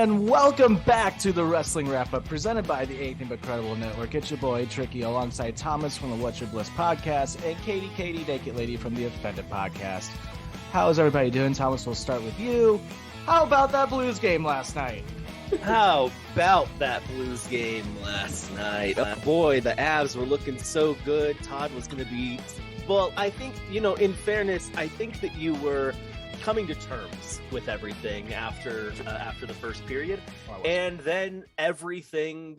And welcome back to the Wrestling Wrap-Up presented by the Anything But Credible Network. It's your boy, Tricky, alongside Thomas from the What's Your Bliss podcast and KT KT Naked Ladyy from the Offended podcast. How is everybody doing? Thomas, we'll start with you. How about that Blues game last night? How about that Blues game last night? Boy, the Avs were looking so good. Todd was going to be... Well, I think, in fairness, I think that you were coming to terms with everything after the first period, and then everything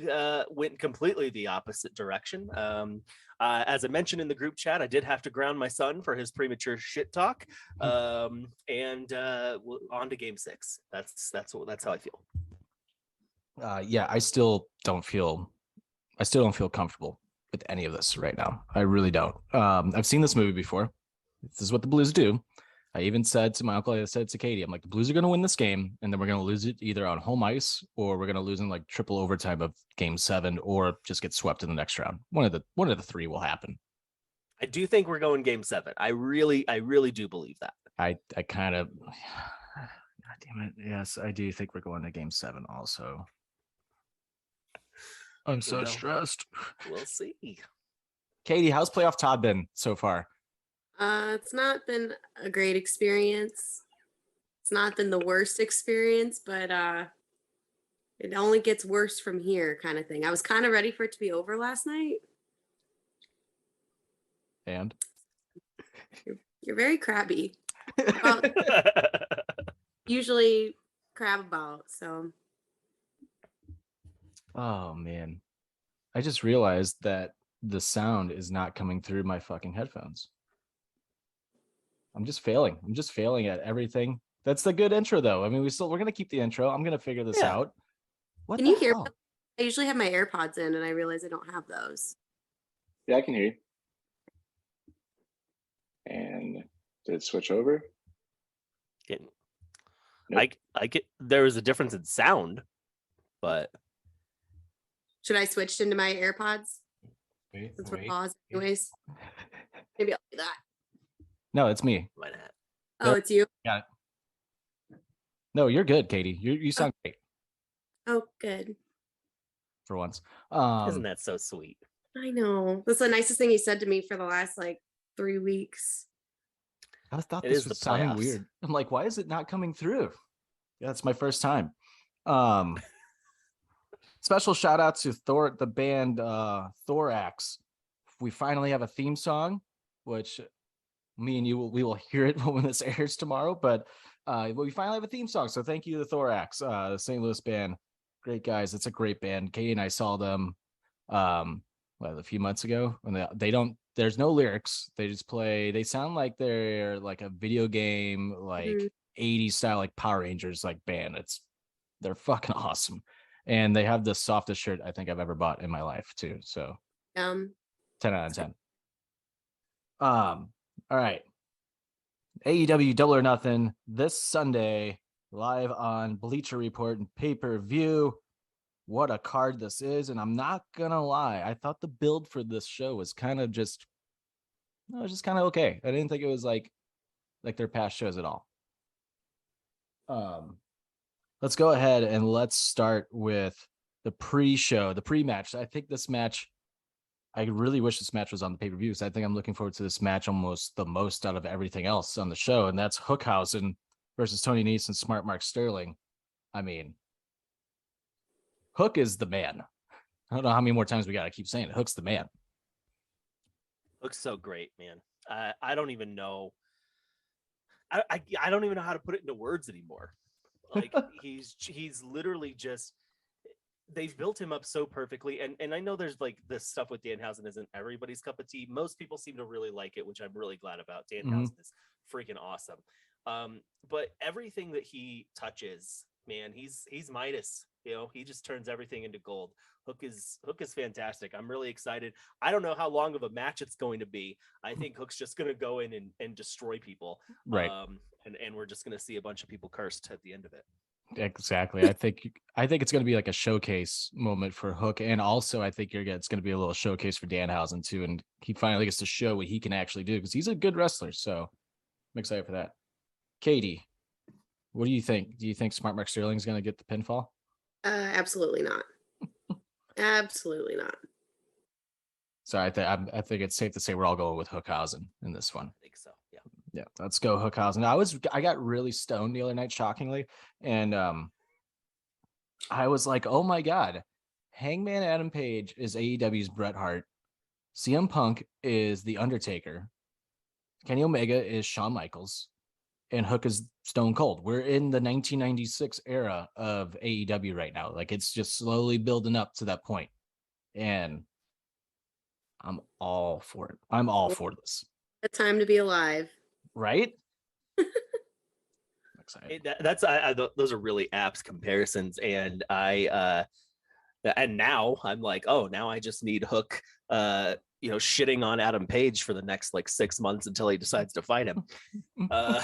went completely the opposite direction. As I mentioned in the group chat, I did have to ground my son for his premature shit talk, and on to Game 6. That's how I feel. Yeah, I still don't feel comfortable with any of this right now. I really don't. I've seen this movie before. This is what the Blues do. I even said to my uncle, I said to Katie, I'm like, the Blues are going to win this game, and then we're going to lose it either on home ice or we're going to lose in like triple overtime of Game 7, or just get swept in the next round. One of the three will happen. I do think we're going Game 7. I really do believe that. I kind of, God damn it, yes, I do think we're going to Game 7 also. I'm so stressed. We'll see. Katie, how's playoff Todd been so far? It's not been a great experience. It's not been the worst experience, but it only gets worse from here, kind of thing. I was kind of ready for it to be over last night. And? You're very crabby. Well, usually crab about, so. Oh, man. I just realized that the sound is not coming through my fucking headphones. I'm just failing at everything. That's the good intro, though. I mean, we're going to keep the intro. I'm going to figure this out. What can you hear? hell? I usually have my AirPods in, and I realize I don't have those. Yeah, I can hear you. And did it switch over? Nope. I get there was a difference in sound, but should I switch into my AirPods? Since we're paused, anyways. Maybe I'll do that. No, it's me. Why not? Oh, it's you? Yeah. No, you're good, Katie. You sound great. Oh, good. For once. Isn't that so sweet? I know. That's the nicest thing he said to me for the last 3 weeks. I thought this was sounding weird. I'm like, why is it not coming through? Yeah, it's my first time. Special shout out to the band Thorax. We finally have a theme song, which me and we will hear it when this airs tomorrow. But we finally have a theme song, so thank you to Thorax, the St. Louis band. Great guys. It's a great band. Katie and I saw them a few months ago. When they don't. There's no lyrics. They just play. They sound like they're like a video game, 80s style, like Power Rangers band. They're fucking awesome. And they have the softest shirt I think I've ever bought in my life too. So 10 out of 10. All right. AEW Double or Nothing this Sunday, live on Bleacher Report and pay-per-view. What a card this is. And I'm not gonna lie, I thought the build for this show was kind of just okay. I didn't think it was like their past shows at all. Let's go ahead and let's start with the pre-show, the pre-match. I think this match, I really wish this match was on the pay-per-view, because I think I'm looking forward to this match almost the most out of everything else on the show, and that's Hookhausen versus Tony Nese and Smart Mark Sterling. I mean, Hook is the man. I don't know how many more times we got to keep saying it. Hook's the man. Hook's so great, man. I don't even know. I don't even know how to put it into words anymore. Like he's literally just, they've built him up so perfectly. And I know there's this stuff with Danhausen isn't everybody's cup of tea. Most people seem to really like it, which I'm really glad about. Danhausen is freaking awesome. But everything that he touches, man, he's Midas. He just turns everything into gold. Hook is fantastic. I'm really excited. I don't know how long of a match it's going to be. I think Hook's just going to go in and destroy people. Right. And we're just going to see a bunch of people cursed at the end of it. Exactly. I think it's going to be like a showcase moment for Hook, and also I think it's going to be a little showcase for Danhausen too, and he finally gets to show what he can actually do, because he's a good wrestler. So I'm excited for that. Katie, What do you think? Do you think Smart Mark Sterling's going to get the pinfall? Absolutely not. Absolutely not. So I think it's safe to say we're all going with Hookhausen in this one. I think so. Yeah. Yeah, let's go Hookhausen. I got really stoned the other night, shockingly, and I was like, oh my god, Hangman Adam Page is AEW's Bret Hart, CM Punk is the Undertaker, Kenny Omega is Shawn Michaels, and Hook is Stone Cold. We're in the 1996 era of AEW right now. Like, it's just slowly building up to that point, and I'm all for it. I'm all for this. A time to be alive. Right? Excited. Those are really apt comparisons, and and now I'm like, oh, now I just need Hook, shitting on Adam Page for the next like 6 months until he decides to fight him. Oh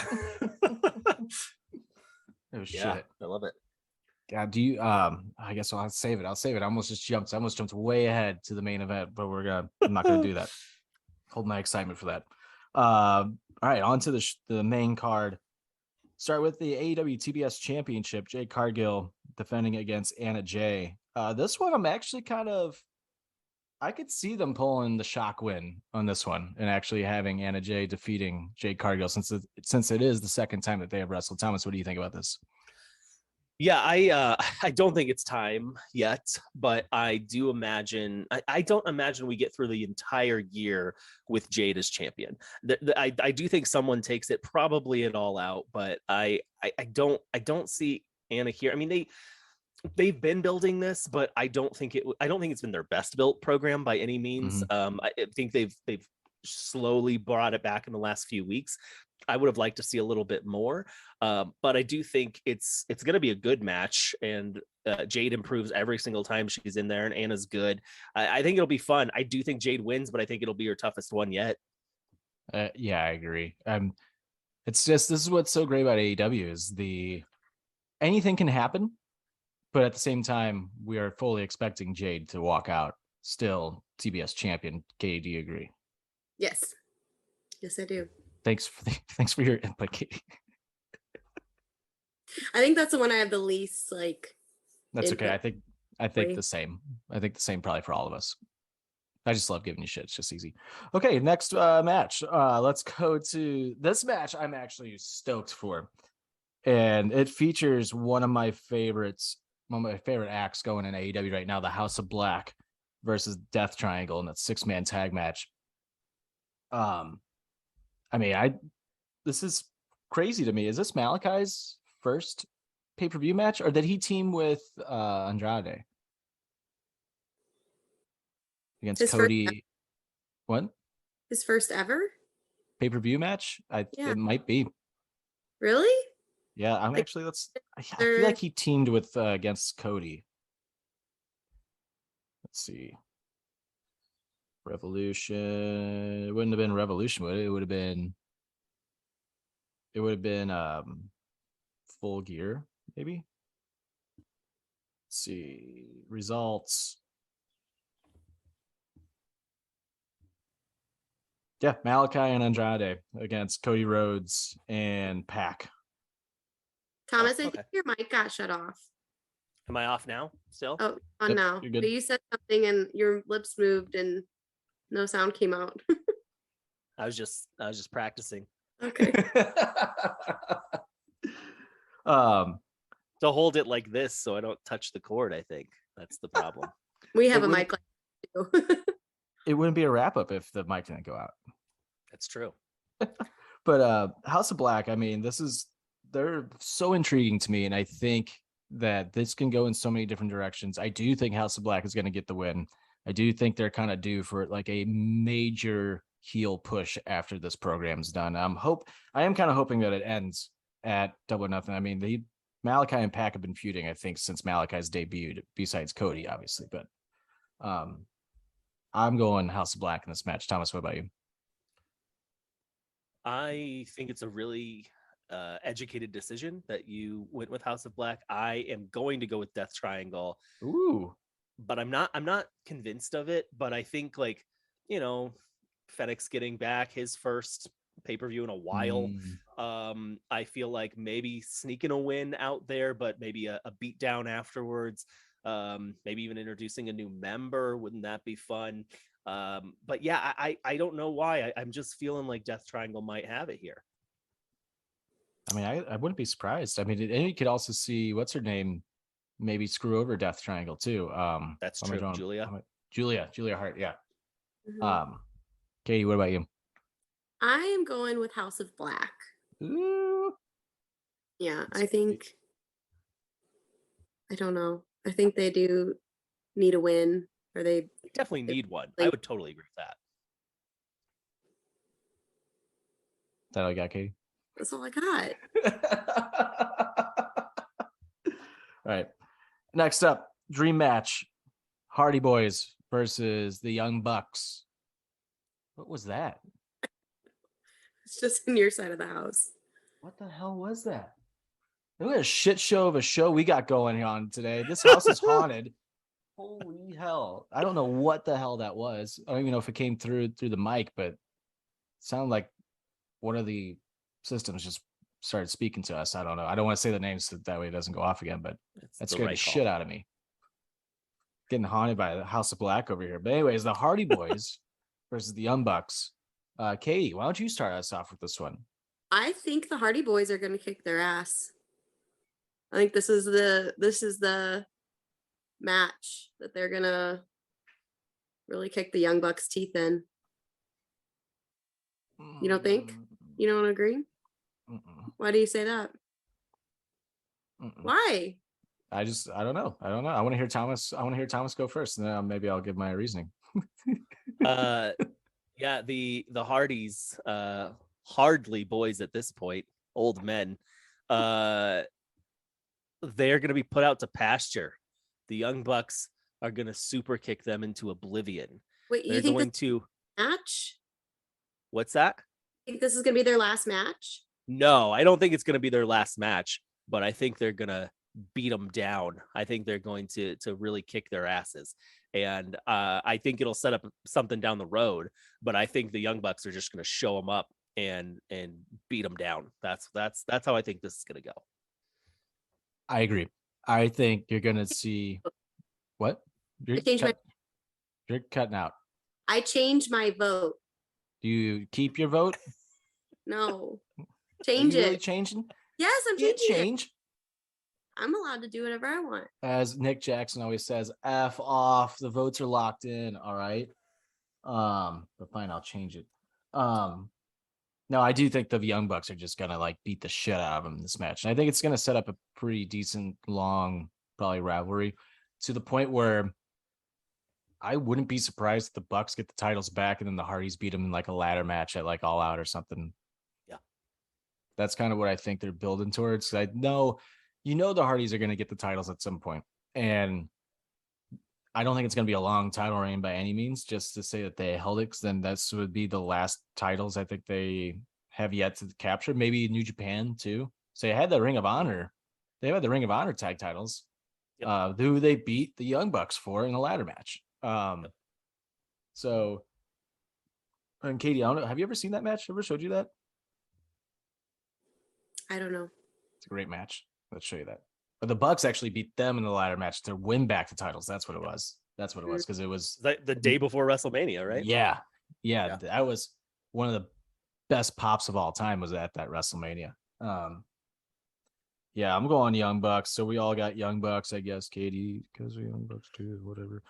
Yeah, shit. I love it. Yeah, do you I guess I'll save it. I almost jumped way ahead to the main event, but I'm not gonna do that. Hold my excitement for that. All right, on to the main card. Start with the AEW TBS Championship. Jade Cargill defending against Anna Jay. This one I'm actually I could see them pulling the shock win on this one and actually having Anna Jay defeating Jade Cargill since it is the second time that they have wrestled. Thomas, what do you think about this? Yeah, I don't think it's time yet, but I do imagine I don't imagine we get through the entire year with Jade as champion. I do think someone takes it, probably it all out, but I don't see Anna here. I mean, they've been building this, but I don't think it's been their best built program by any means. I think they've slowly brought it back in the last few weeks. I would have liked to see a little bit more, but I do think it's going to be a good match, and Jade improves every single time she's in there, and Anna's good. I think it'll be fun. I do think Jade wins, but I think it'll be her toughest one yet. Yeah, I agree. It's just, this is what's so great about AEW is anything can happen, but at the same time, we are fully expecting Jade to walk out still TBS champion. Katie, do you agree? Yes. Yes, I do. Thanks for your input, Katie. I think that's the one I have the least That's input. okay. I think the same. I think the same probably for all of us. I just love giving you shit. It's just easy. Okay, next match. Let's go to this match. I'm actually stoked for, and it features one of my favorite acts going in AEW right now, the House of Black versus Death Triangle in that 6-man tag match. This is crazy to me. Is this Malachi's first pay-per-view match, or did he team with Andrade against Cody? What? His first ever pay-per-view match? It might be. Really? Yeah, I feel like he teamed with against Cody. Let's see. Revolution. It wouldn't have been Revolution, would it? It would have been Full Gear, maybe. Let's see. Results. Yeah, Malachi and Andrade against Cody Rhodes and Pac. Thomas, I think your mic got shut off. Am I off now still? Oh, on now. You're good. But you said something and your lips moved and no sound came out. I was just practicing. Okay. To hold it like this so I don't touch the cord, I think that's the problem. We have a mic like that too. It wouldn't be a wrap-up if the mic didn't go out. That's true. But House of Black, I mean, they're so intriguing to me, and I think that this can go in so many different directions. I do think House of Black is going to get the win. I do think they're kind of due for like a major heel push after this program's done. I am kind of hoping that it ends at Double or Nothing. I mean, Malachi and Pac have been feuding, I think, since Malachi's debuted, besides Cody, obviously. But I'm going House of Black in this match. Thomas, what about you? I think it's a really educated decision that you went with House of Black. I am going to go with Death Triangle. Ooh. But I'm not convinced of it. But I think, like, Fenix getting back his first pay-per-view in a while. Mm. I feel like maybe sneaking a win out there, but maybe a beat down afterwards. Maybe even introducing a new member. Wouldn't that be fun? But yeah, I don't know why. I'm just feeling like Death Triangle might have it here. I mean, I wouldn't be surprised. I mean, and you could also see what's her name, maybe screw over Death Triangle too. That's what am I true. drawing? Julia. Julia Hart. Yeah. Mhm. Katie, what about you? I am going with House of Black. Ooh. Yeah, I think, I don't know. I think they do need a win, or they Definitely need one. I like, would totally agree with that. Is that all you got, Katie? that's all I got. All right. Next up, dream match: Hardy Boys versus the Young Bucks. What was that? It's just in your side of the house. What the hell was that? Look at a shit show of a show we got going on today. This house is haunted. Holy hell. I don't know what the hell that was. I don't even know if it came through the mic, but it sounded like one of the systems just started speaking to us. I don't know. I don't want to say the names so that way it doesn't go off again, but that scared the shit out of me. Getting haunted by the House of Black over here. But anyways, the Hardy Boys versus the Young Bucks. Katie, why don't you start us off with this one? I think the Hardy Boys are going to kick their ass. I think this is the match that they're going to really kick the Young Bucks' teeth in. You don't think? You don't agree? Mm-mm. Why do you say that? Mm-mm. Why? I don't know. I want to hear Thomas. I want to hear Thomas go first, and then maybe I'll give my reasoning. Yeah, the Hardys, hardly boys at this point, old men. They're going to be put out to pasture. The Young Bucks are going to super kick them into oblivion. Wait, They're you think going this to match? What's that? Think this is going to be their last match? No, I don't think it's going to be their last match, but I think they're going to beat them down. I think they're going to really kick their asses. And I think it'll set up something down the road, but I think the Young Bucks are just going to show them up and beat them down. That's how I think this is going to go. I agree. I think you're going to see what? You're cutting out. I changed my vote. Do you keep your vote? No. Are Change you it. really changing? Yes, I'm You changing it. change. I'm allowed to do whatever I want. As Nick Jackson always says, F off. The votes are locked in. All right. But fine, I'll change it. No, I do think the Young Bucks are just gonna like beat the shit out of them in this match. And I think it's gonna set up a pretty decent, long, probably rivalry to the point where I wouldn't be surprised if the Bucks get the titles back and then the Hardys beat them in like a ladder match at like All Out or something. Yeah. That's kind of what I think they're building towards. I know, the Hardys are going to get the titles at some point. And I don't think it's going to be a long title reign by any means, just to say that they held it, because then this would be the last titles I think they have yet to capture. Maybe New Japan too. So they had the Ring of Honor. They had the Ring of Honor tag titles. Yep. Who they beat the Young Bucks for in a ladder match. So, and Katie, I don't know, have you ever seen that match? Ever showed you that? I don't know. It's a great match. Let's show you that. But the Bucks actually beat them in the ladder match to win back the titles. That's what it was. Because it was the day before WrestleMania, right? Yeah. That was one of the best pops of all time. Was at that WrestleMania. Yeah, I'm going Young Bucks. So we all got Young Bucks, I guess. Katie, because we're Young Bucks too, whatever.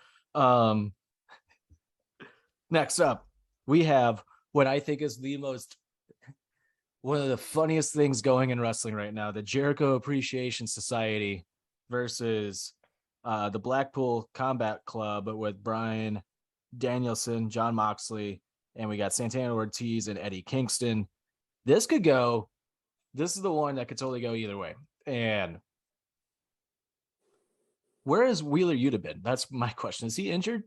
Next up, we have what I think is one of the funniest things going in wrestling right now, the Jericho Appreciation Society versus the Blackpool Combat Club with Bryan Danielson, Jon Moxley, and we got Santana Ortiz and Eddie Kingston. This is the one that could totally go either way. And where has Wheeler Yuta been? That's my question. Is he injured?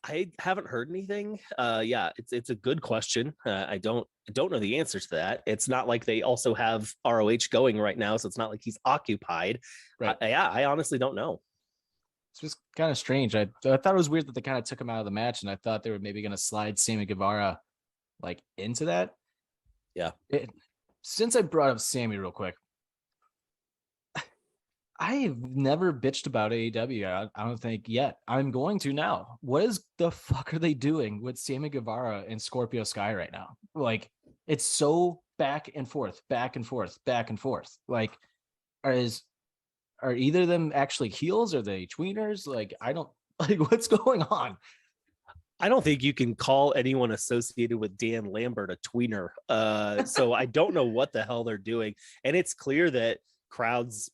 I haven't heard anything. Yeah, it's a good question. I don't know the answer to that. It's not like they also have ROH going right now, so it's not like he's occupied. Right. I honestly don't know. It's just kind of strange. I thought it was weird that they kind of took him out of the match, and I thought they were maybe going to slide Sammy Guevara like into that. Yeah. Since I brought up Sammy real quick, I've never bitched about AEW. I don't think yet. I'm going to now. What is the fuck are they doing with Sammy Guevara and Scorpio Sky right now? Like, it's so back and forth, back and forth, back and forth. Like, are either of them actually heels? Are they tweeners? Like, I don't like what's going on. I don't think you can call anyone associated with Dan Lambert a tweener. So I don't know what the hell they're doing. And it's clear that crowds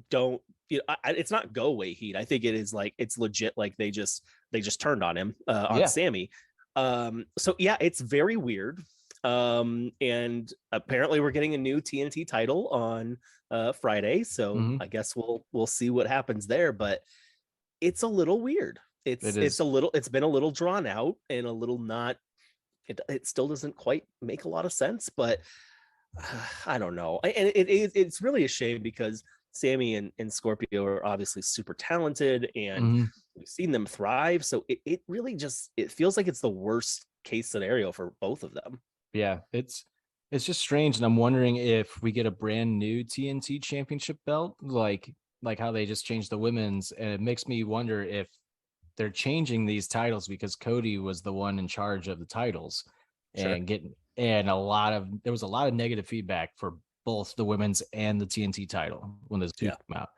don't, it's not go away heat. I think it is like, it's legit. Like they just turned on him, on Sammy. So yeah, it's very weird. And apparently we're getting a new TNT title on Friday. So I guess we'll see what happens there, but it's a little weird. It's been a little drawn out and a little not, it still doesn't quite make a lot of sense, but I don't know. And it's really a shame because Sammy and Scorpio are obviously super talented and we've seen them thrive. So it really just, it feels like it's the worst case scenario for both of them. Yeah, it's just strange. And I'm wondering if we get a brand new TNT championship belt, like how they just changed the women's. And it makes me wonder if they're changing these titles because Cody was the one in charge of the titles. Sure. And there was a lot of negative feedback for both the women's and the TNT title when those two came out.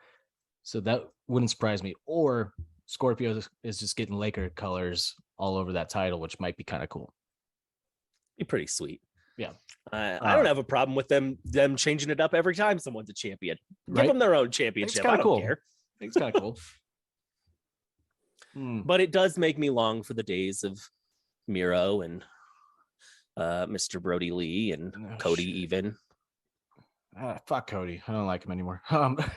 So that wouldn't surprise me. Or Scorpio is just getting Laker colors all over that title, which might be kind of cool. Be pretty sweet. Yeah. I don't have a problem with them changing it up every time someone's a champion. Give them their own championship. I don't care. It's kind of cool. But it does make me long for the days of Miro and Mr. Brody Lee and Cody shit. Even. Fuck Cody. I don't like him anymore. But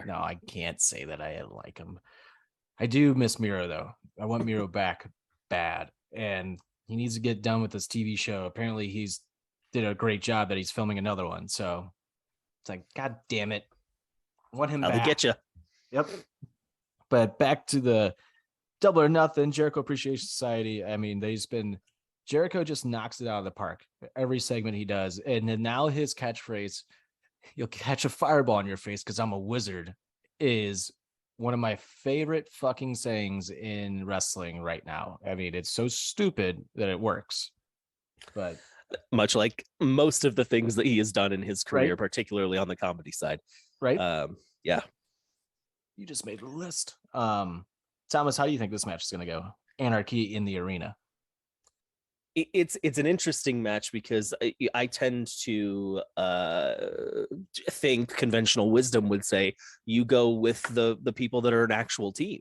no, I can't say that I like him. I do miss Miro though. I want Miro back bad. And he needs to get done with this TV show. Apparently he's did a great job that he's filming another one. So it's like, God damn it. I want him back. I'll get you. Yep. But back to the Double or Nothing Jericho Appreciation Society. I mean, Jericho just knocks it out of the park every segment he does. And then now his catchphrase, "You'll catch a fireball in your face because I'm a wizard," is one of my favorite fucking sayings in wrestling right now. I mean, it's so stupid that it works. But much like most of the things that he has done in his career, particularly on the comedy side. Right. Yeah. You just made a list. Thomas, how do you think this match is going to go? Anarchy in the arena. It's an interesting match because I tend to think conventional wisdom would say you go with the people that are an actual team,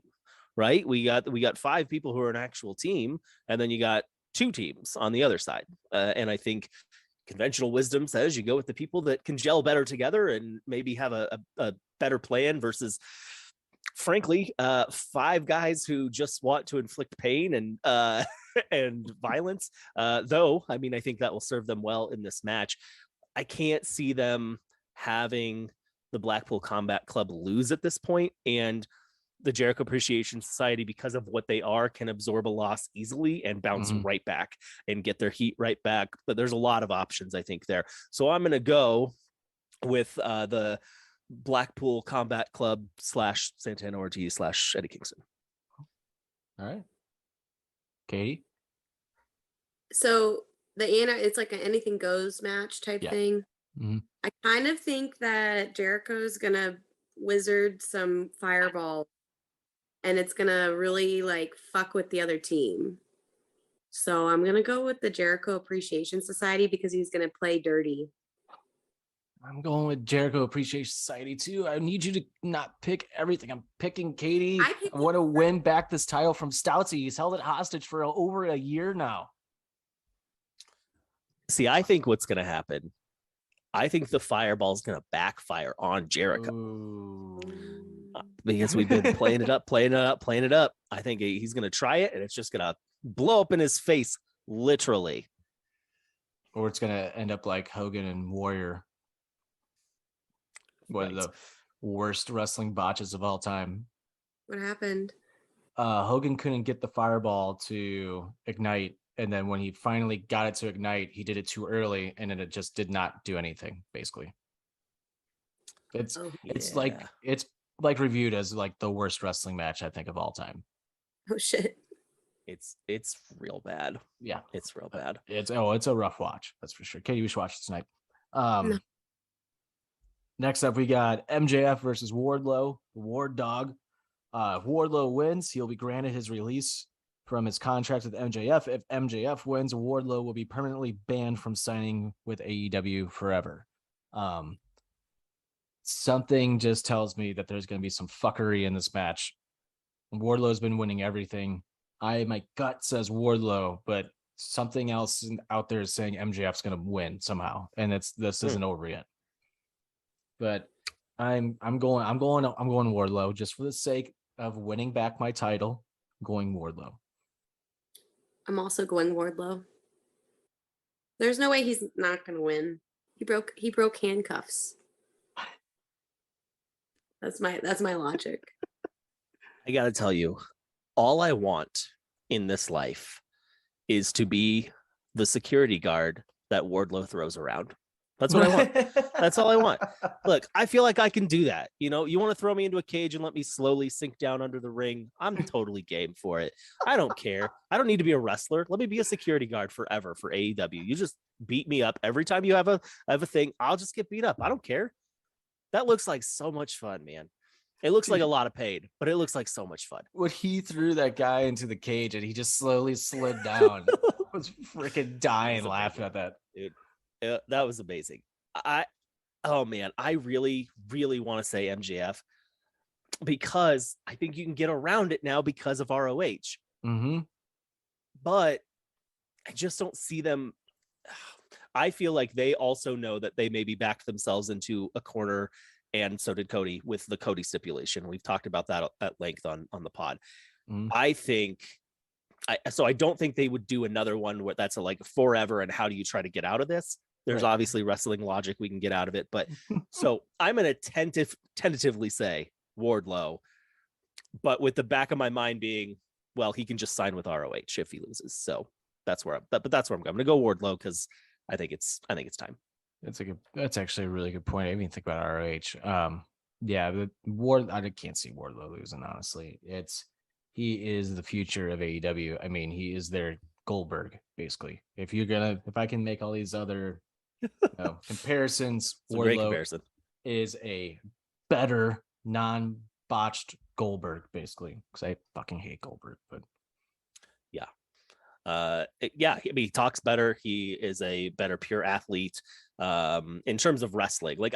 right? We got 5 people who are an actual team, and then you got 2 teams on the other side. And I think conventional wisdom says you go with the people that can gel better together and maybe have a better plan versus, frankly, 5 guys who just want to inflict pain and violence. Though, I mean, I think that will serve them well in this match. I can't see them having the Blackpool Combat Club lose at this point, and the Jericho Appreciation Society, because of what they are, can absorb a loss easily and bounce right back and get their heat right back. But there's a lot of options, I think, there. So I'm going to go with the Blackpool Combat Club / Santana Ortiz / Eddie Kingston. All right. Katie? So it's like an anything goes match type thing. I kind of think that Jericho's gonna wizard some fireball and it's gonna really like fuck with the other team. So I'm gonna go with the Jericho Appreciation Society because he's gonna play dirty. I'm going with Jericho Appreciation Society too. I need you to not pick everything. I'm picking Katie. I want to win back this title from Stoutsy. He's held it hostage for over a year now. See, I think what's going to happen, I think the fireball is going to backfire on Jericho. Because we've been playing it up. I think he's going to try it, and it's just going to blow up in his face, literally. Or it's going to end up like Hogan and Warrior. One of the worst wrestling botches of all time. What happened? Hogan couldn't get the fireball to ignite, And then when he finally got it to ignite, he did it too early, and then it just did not do anything, basically. It's like reviewed as like the worst wrestling match, I think, of all time. Oh shit. It's real bad. Yeah. It's real bad. It's a rough watch, that's for sure. Katie, we should watch it tonight. No. Next up, we got MJF versus Wardlow, Ward Dog. If Wardlow wins, he'll be granted his release from his contract with MJF. If MJF wins, Wardlow will be permanently banned from signing with AEW forever. Something just tells me that there's going to be some fuckery in this match. Wardlow's been winning everything. My gut says Wardlow, but something else out there is saying MJF's going to win somehow, and this isn't over yet. But I'm going Wardlow just for the sake of winning back my title. I'm going Wardlow. I'm also going Wardlow. There's no way he's not going to win. He broke handcuffs. That's my logic. I got to tell you, all I want in this life is to be the security guard that Wardlow throws around. That's what I want. That's all I want. Look, I feel like I can do that. You know, you want to throw me into a cage and let me slowly sink down under the ring. I'm totally game for it. I don't care. I don't need to be a wrestler. Let me be a security guard forever for AEW. You just beat me up every time you have a thing. I'll just get beat up. I don't care. That looks like so much fun, man. It looks like a lot of pain, but it looks like so much fun. When he threw that guy into the cage and he just slowly slid down, I was freaking dying laughing at that. Dude, that was amazing. Oh man, I really, really want to say MJF because I think you can get around it now because of ROH. Mm-hmm. But I just don't see them. I feel like they also know that they maybe backed themselves into a corner, and so did Cody with the Cody stipulation. We've talked about that at length on the pod. Mm-hmm. I don't think they would do another one where that's like forever and how do you try to get out of this? There's obviously wrestling logic we can get out of it, but so I'm going to tentatively say Wardlow, but with the back of my mind being, well, he can just sign with ROH if he loses. So that's where I'm going to go Wardlow because I think it's time. That's actually a really good point. I didn't even think about ROH. I can't see Wardlow losing, honestly. He is the future of AEW. I mean, he is their Goldberg, basically. If I can make all these other comparisons, Wardlow comparison. Is a better non-botched Goldberg, basically. Because I fucking hate Goldberg, but I mean, he talks better. He is a better pure athlete in terms of wrestling. Like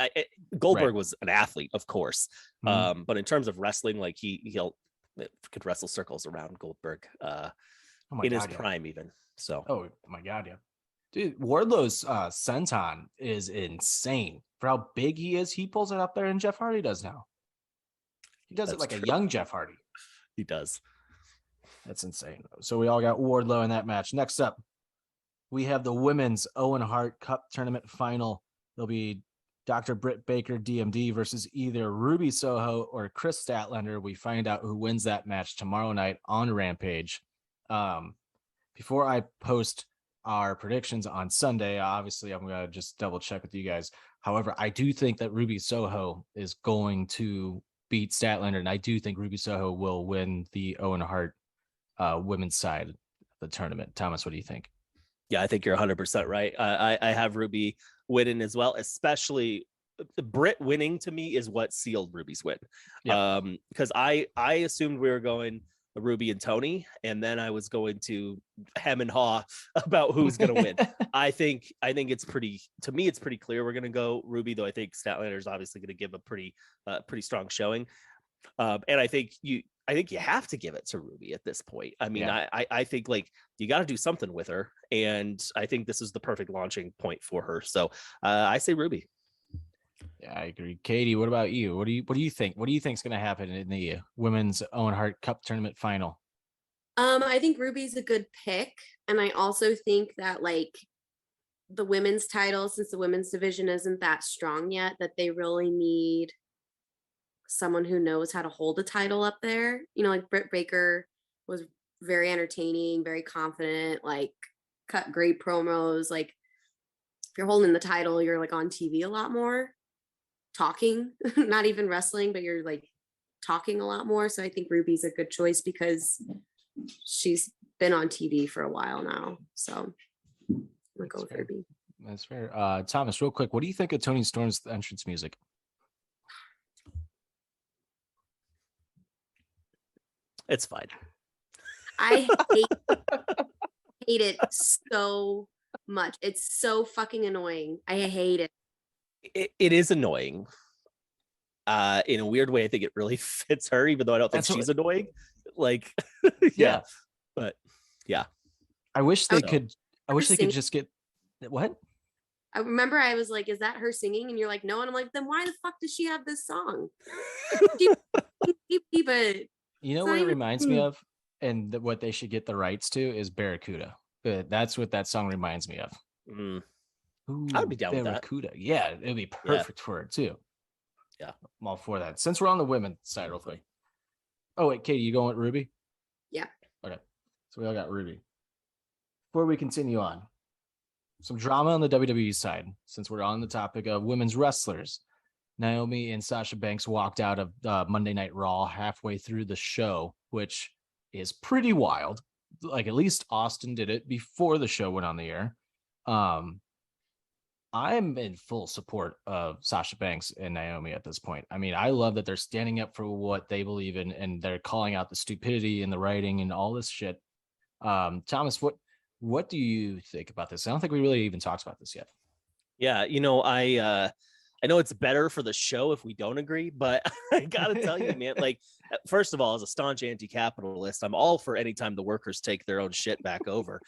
Goldberg was an athlete, of course, but in terms of wrestling, like he could wrestle circles around Goldberg his prime even. So oh my god, yeah, dude, Wardlow's senton is insane for how big he is. He pulls it up there, and Jeff Hardy does now. He does it like a young Jeff Hardy. He does. That's insane. So we all got Wardlow in that match. Next up, we have the women's Owen Hart Cup Tournament final. There'll be Dr. Britt Baker, DMD, versus either Ruby Soho or Chris Statlander. We find out who wins that match tomorrow night on Rampage. Before I post our predictions on Sunday, obviously I'm going to just double check with you guys. However, I do think that Ruby Soho is going to beat Statlander, and I do think Ruby Soho will win the Owen Hart women's side of the tournament. Thomas, what do you think? Yeah, I think you're 100% right. I have Ruby winning as well, especially Britt winning to me is what sealed Ruby's win. Because I assumed we were going Ruby and Tony, and then I was going to hem and haw about who's going to win. I think it's pretty clear we're going to go Ruby, though I think Statlander is obviously going to give a pretty strong showing. And I think you have to give it to Ruby at this point. I mean, I think like you got to do something with her, and I think this is the perfect launching point for her. So I say Ruby. Yeah, I agree. Katie, what about you? What do you think? What do you think is going to happen in the women's Owen Hart Cup Tournament final? I think Ruby's a good pick, and I also think that like the women's title, since the women's division isn't that strong yet, that they really need someone who knows how to hold a title up there. You know, like Britt Baker was very entertaining, very confident. Like cut great promos. Like if you're holding the title, you're like on TV a lot more, talking, not even wrestling, but you're like talking a lot more. So I think Ruby's a good choice because she's been on TV for a while now. So I'm gonna go with Ruby. That's fair. Thomas, real quick, what do you think of Tony Storm's entrance music? It's fine. I hate it so much. It's so fucking annoying. I hate it. It is annoying. In a weird way, I think it really fits her, even though I don't think she's annoying. Like, yeah. But yeah. I wish they could. I wish they could singing. just get what? I remember I was like, is that her singing? And you're like, no. And I'm like, then why the fuck does she have this song? But You know what it reminds me of? And what they should get the rights to is Barracuda. That's what that song reminds me of. Mm. Ooh, I'd be down with that. Barracuda. Yeah, it'd be perfect for it too. Yeah. I'm all for that. Since we're on the women's side real quick. Oh, wait, Katie, you going with Ruby? Yeah. Okay. So we all got Ruby. Before we continue on, some drama on the WWE side, since we're on the topic of women's wrestlers. Naomi and Sasha Banks walked out of Monday Night Raw halfway through the show, which is pretty wild. Like, at least Austin did it before the show went on the air. I'm in full support of Sasha Banks and Naomi at this point. I mean, I love that they're standing up for what they believe in and they're calling out the stupidity in the writing and all this shit. Thomas, what do you think about this? I don't think we really even talked about this yet. Yeah, I know it's better for the show if we don't agree, but I gotta tell you, man, like, first of all, as a staunch anti-capitalist, I'm all for any time the workers take their own shit back over.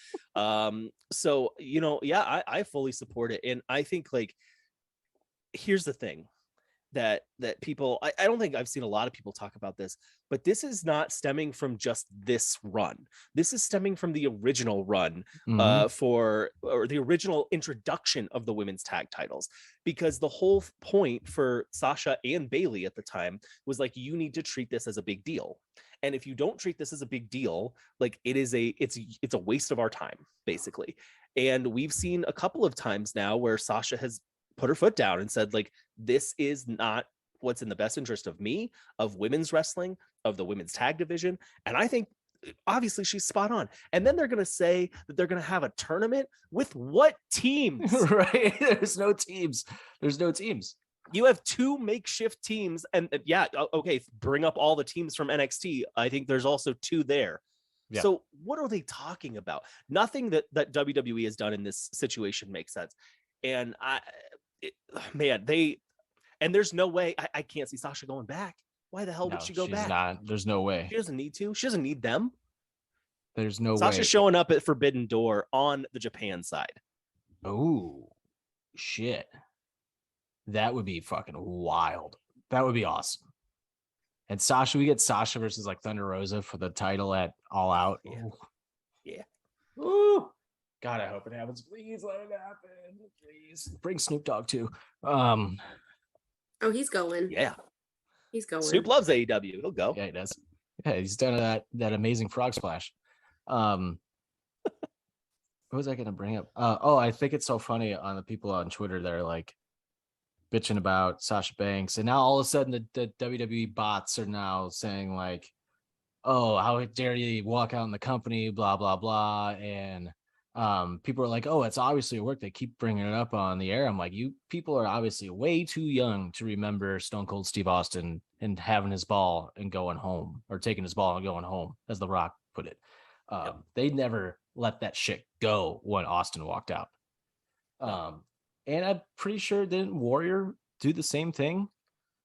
So, yeah, I fully support it. And I think, like, here's the thing that people, I don't think I've seen a lot of people talk about this, but this is not stemming from just this run. This is stemming from the original run or the original introduction of the women's tag titles, because the whole point for Sasha and Bayley at the time was like, you need to treat this as a big deal. And if you don't treat this as a big deal, like, it's a waste of our time, basically. And we've seen a couple of times now where Sasha has put her foot down and said, like, this is not what's in the best interest of me, of women's wrestling, of the women's tag division. And I think obviously she's spot on. And then they're going to say that they're going to have a tournament with what teams? Right? There's no teams. You have two makeshift teams. And yeah, okay, bring up all the teams from NXT. I think there's also two there. Yeah. So what are they talking about? Nothing that WWE has done in this situation makes sense. And there's no way I can't see Sasha going back. Why the hell would she go back? There's no way. She doesn't need to. She doesn't need them. There's no way. Sasha's showing up at Forbidden Door on the Japan side. Oh, shit. That would be fucking wild. That would be awesome. And Sasha, we get Sasha versus like Thunder Rosa for the title at All Out. Yeah. Ooh. Yeah. Ooh. God, I hope it happens. Please let it happen. Please bring Snoop Dogg too. Oh, he's going. Yeah, he's going. Snoop loves AEW. He'll go. Yeah, he does. Yeah, he's done that amazing frog splash. What was I going to bring up? I think it's so funny on the people on Twitter that are like bitching about Sasha Banks, and now all of a sudden the WWE bots are now saying like, "Oh, how dare you walk out in the company?" Blah blah blah, and people are like, "Oh, it's obviously a work." They keep bringing it up on the air. I'm like, you people are obviously way too young to remember Stone Cold Steve Austin and having his ball and going home, or taking his ball and going home, as The Rock put it. They never let that shit go when Austin walked out. And I'm pretty sure didn't Warrior do the same thing?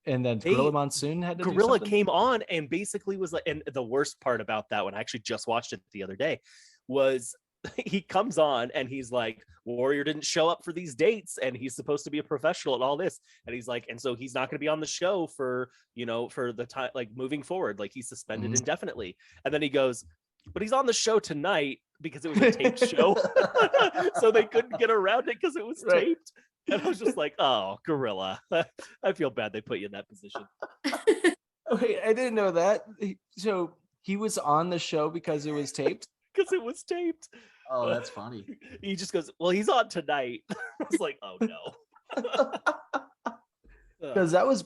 And then Gorilla Monsoon had to do Gorilla something? came on and basically was like, and the worst part about that one, I actually just watched it the other day, was he comes on and he's like, Warrior didn't show up for these dates and he's supposed to be a professional and all this. And he's like, and so he's not going to be on the show for the time, like moving forward, like he's suspended indefinitely. And then he goes, but he's on the show tonight because it was a taped show. So they couldn't get around it because it was taped. And I was just like, oh, Gorilla. I feel bad they put you in that position. Okay, I didn't know that. So he was on the show because it was taped? Because it was taped. Oh, that's funny. He just goes, well, he's on tonight. I was like, oh no. Because that was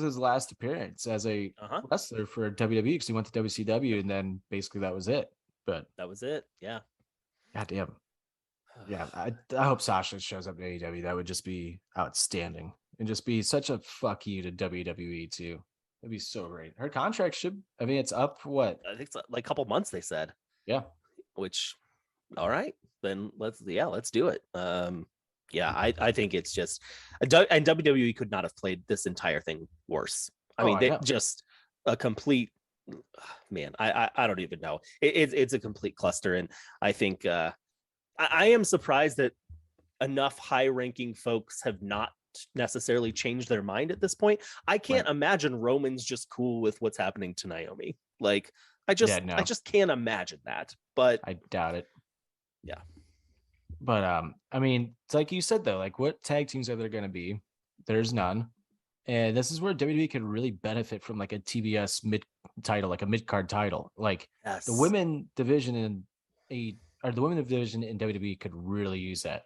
his last appearance as a Uh-huh. wrestler for WWE, because he went to WCW and then basically that was it. But That was it. Yeah. goddamn. Yeah, I hope Sasha shows up at AEW. That would just be outstanding and just be such a fuck you to WWE too. That'd be so great. Her contract it's up for what? I think it's like a couple months, they said. Yeah. Which, all right, then let's do it. Yeah, I think it's just, and WWE could not have played this entire thing worse. I mean, they just a complete, man, I don't even know. It's a complete cluster. And I think I am surprised that enough high-ranking folks have not necessarily changed their mind at this point. I can't imagine Roman's just cool with what's happening to Naomi. Like, I just can't imagine that. But I doubt it. Yeah. But I mean, it's like you said though, like what tag teams are there going to be? There's none. And this is where WWE could really benefit from like a TBS mid title, like a mid card title. Like the women division in the women division in WWE could really use that.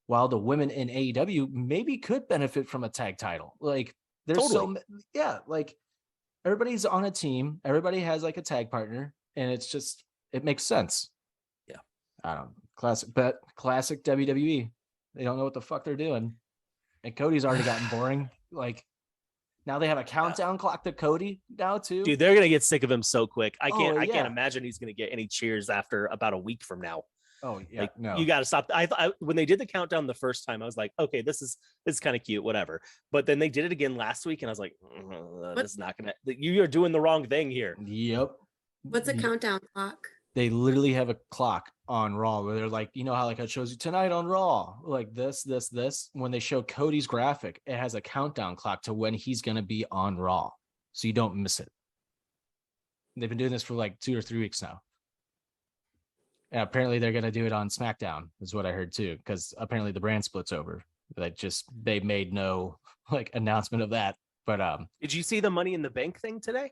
While the women in AEW maybe could benefit from a tag title. Like there's like everybody's on a team, everybody has like a tag partner, and it makes sense. Yeah. I don't know. Classic WWE. They don't know what the fuck they're doing. And Cody's already gotten boring. Like now they have a countdown clock to Cody now too. Dude, they're gonna get sick of him so quick. I can't imagine he's gonna get any cheers after about a week from now. Oh yeah, like, no. You got to stop. I when they did the countdown the first time, I was like, okay, this is kind of cute, whatever. But then they did it again last week, and I was like, this is not gonna. You are doing the wrong thing here. Yep. What's a countdown clock? They literally have a clock on Raw where they're like, you know how like it shows you tonight on Raw, like this. When they show Cody's graphic, it has a countdown clock to when he's gonna be on Raw, so you don't miss it. They've been doing this for like 2 or 3 weeks now. And apparently they're gonna do it on SmackDown, is what I heard too, because apparently the brand splits over. They made no like announcement of that. But did you see the Money in the Bank thing today?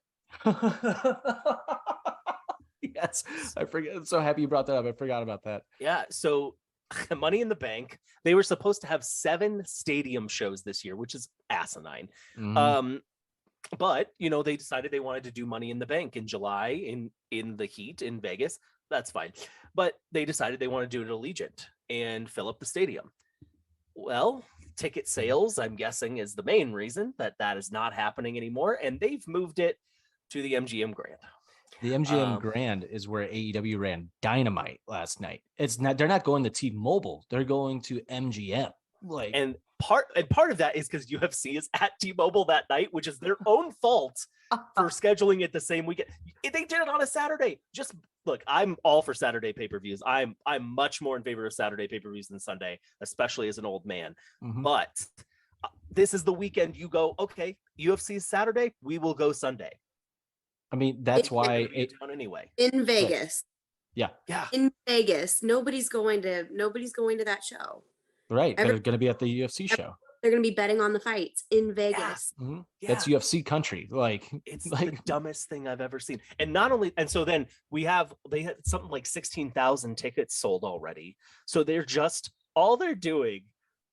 Yes, I forget. I'm so happy you brought that up. I forgot about that. Yeah, so Money in the Bank, they were supposed to have 7 stadium shows this year, which is asinine. Mm-hmm. But they decided they wanted to do Money in the Bank in July in the heat in Vegas. That's fine. But they decided they want to do it at Allegiant and fill up the stadium. Well, ticket sales, I'm guessing, is the main reason that is not happening anymore. And they've moved it to the MGM Grand. The MGM Grand is where AEW ran Dynamite last night. They're not going to T-Mobile. They're going to MGM. And part of that is because UFC is at T-Mobile that night, which is their own fault for scheduling it the same weekend. They did it on a Saturday. Just look, I'm all for Saturday pay-per-views. I'm much more in favor of Saturday pay-per-views than Sunday, especially as an old man. Mm-hmm. But this is the weekend you go, okay, UFC is Saturday, we will go Sunday. I mean, that's why anyway. In Vegas. Yeah. In Vegas. Nobody's going to that show. Right. They're going to be at the UFC show. They're going to be betting on the fights in Vegas. Yeah. Mm-hmm. Yeah. That's UFC country. It's the dumbest thing I've ever seen. And so then they had something like 16,000 tickets sold already. So all they're doing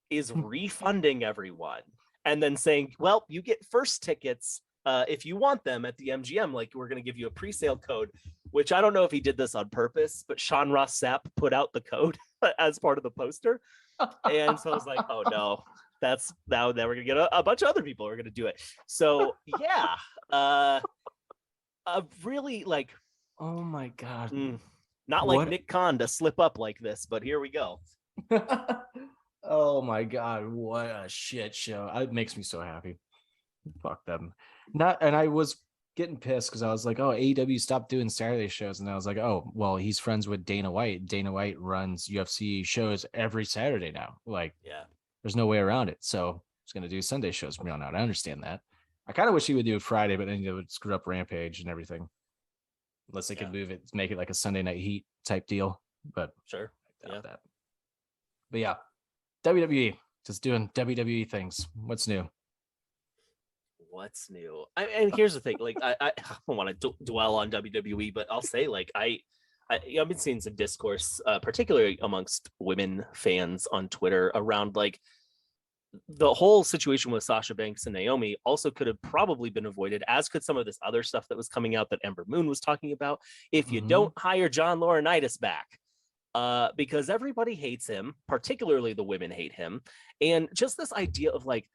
is refunding everyone and then saying, well, you get first tickets if you want them at the MGM, like we're going to give you a pre-sale code, which I don't know if he did this on purpose, but Sean Ross Sapp put out the code as part of the poster. And so I was like, oh no, now we're going to get a bunch of other people who are going to do it. So yeah, really like, oh my God. Not like Nick Khan to slip up like this, but here we go. Oh my God. What a shit show. It makes me so happy. Fuck them. And I was getting pissed because I was like, oh, AEW stopped doing Saturday shows. And I was like, oh, well, he's friends with Dana White. Dana White runs UFC shows every Saturday now. Like, yeah, there's no way around it. So he's going to do Sunday shows from now on. I understand that. I kind of wish he would do it Friday, but then he would screw up Rampage and everything. Unless they could move it, make it like a Sunday Night Heat type deal. But sure. I doubt that. But yeah, WWE, just doing WWE things. What's new? What's new? And here's the thing, like I don't want to dwell on WWE, but I'll say, like, I I've been seeing some discourse, particularly amongst women fans on Twitter, around like the whole situation with Sasha Banks and Naomi also could have probably been avoided, as could some of this other stuff that was coming out that Ember Moon was talking about, if you don't hire John Laurinaitis back. Because everybody hates him, particularly the women hate him. And just this idea of like,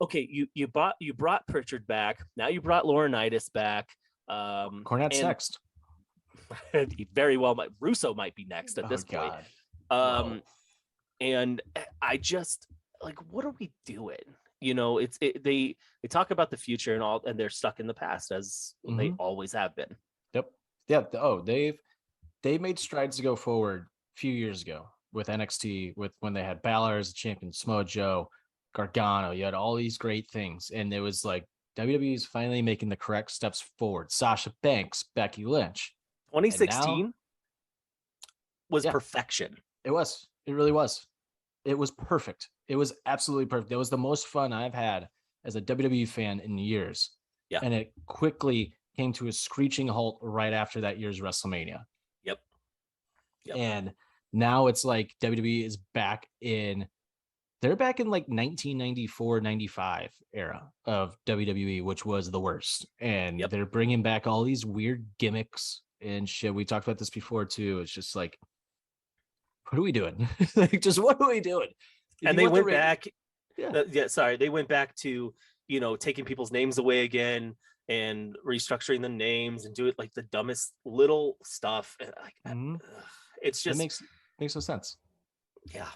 okay, you brought Pritchard back, now you brought Laurinaitis back. Cornette's next. He very well might. Russo might be next at this point. And I just like, what are we doing? You know, they talk about the future and all, and they're stuck in the past as they always have been. Yep. Yeah. Oh, they made strides to go forward a few years ago with NXT, with when they had Balor as a champion, Samoa Joe, Gargano. You had all these great things, and it was like WWE is finally making the correct steps forward. Sasha Banks, Becky Lynch. 2016 was perfection. It was. It really was. It was perfect. It was absolutely perfect. It was the most fun I've had as a WWE fan in years. Yeah. And it quickly came to a screeching halt right after that year's WrestleMania. Yep. And now it's like WWE is back in, they're back in like 1994, 95 era of WWE, which was the worst. And they're bringing back all these weird gimmicks and shit. We talked about this before too. It's just like, what are we doing? Like, just what are we doing? And they went back. They went back to, you know, taking people's names away again and restructuring the names and do it like the dumbest little stuff. And like, it's just, it makes no sense. Yeah.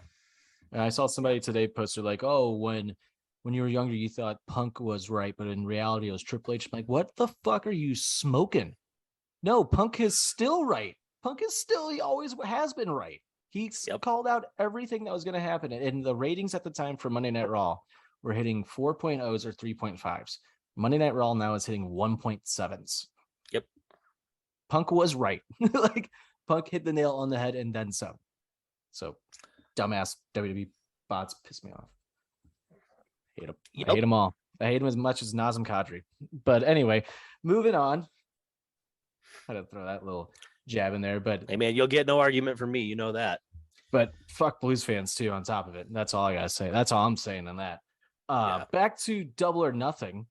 And I saw somebody today posted like, oh, when you were younger, you thought Punk was right, but in reality, it was Triple H. I'm like, what the fuck are you smoking? No, Punk is still right. He always has been right. He called out everything that was going to happen. And the ratings at the time for Monday Night Raw were hitting 4.0s or 3.5s. Monday Night Raw now is hitting 1.7s. Yep. Punk was right. Like, Punk hit the nail on the head and then some. So, dumbass WWE bots piss me off. Hate them. I hate them all. I hate them as much as Nazem Kadri. But anyway, moving on. I had to throw that little jab in there, but hey man, you'll get no argument from me, you know that. But fuck Blues fans too on top of it. That's all I gotta say. That's all I'm saying on that. Back to Double or Nothing.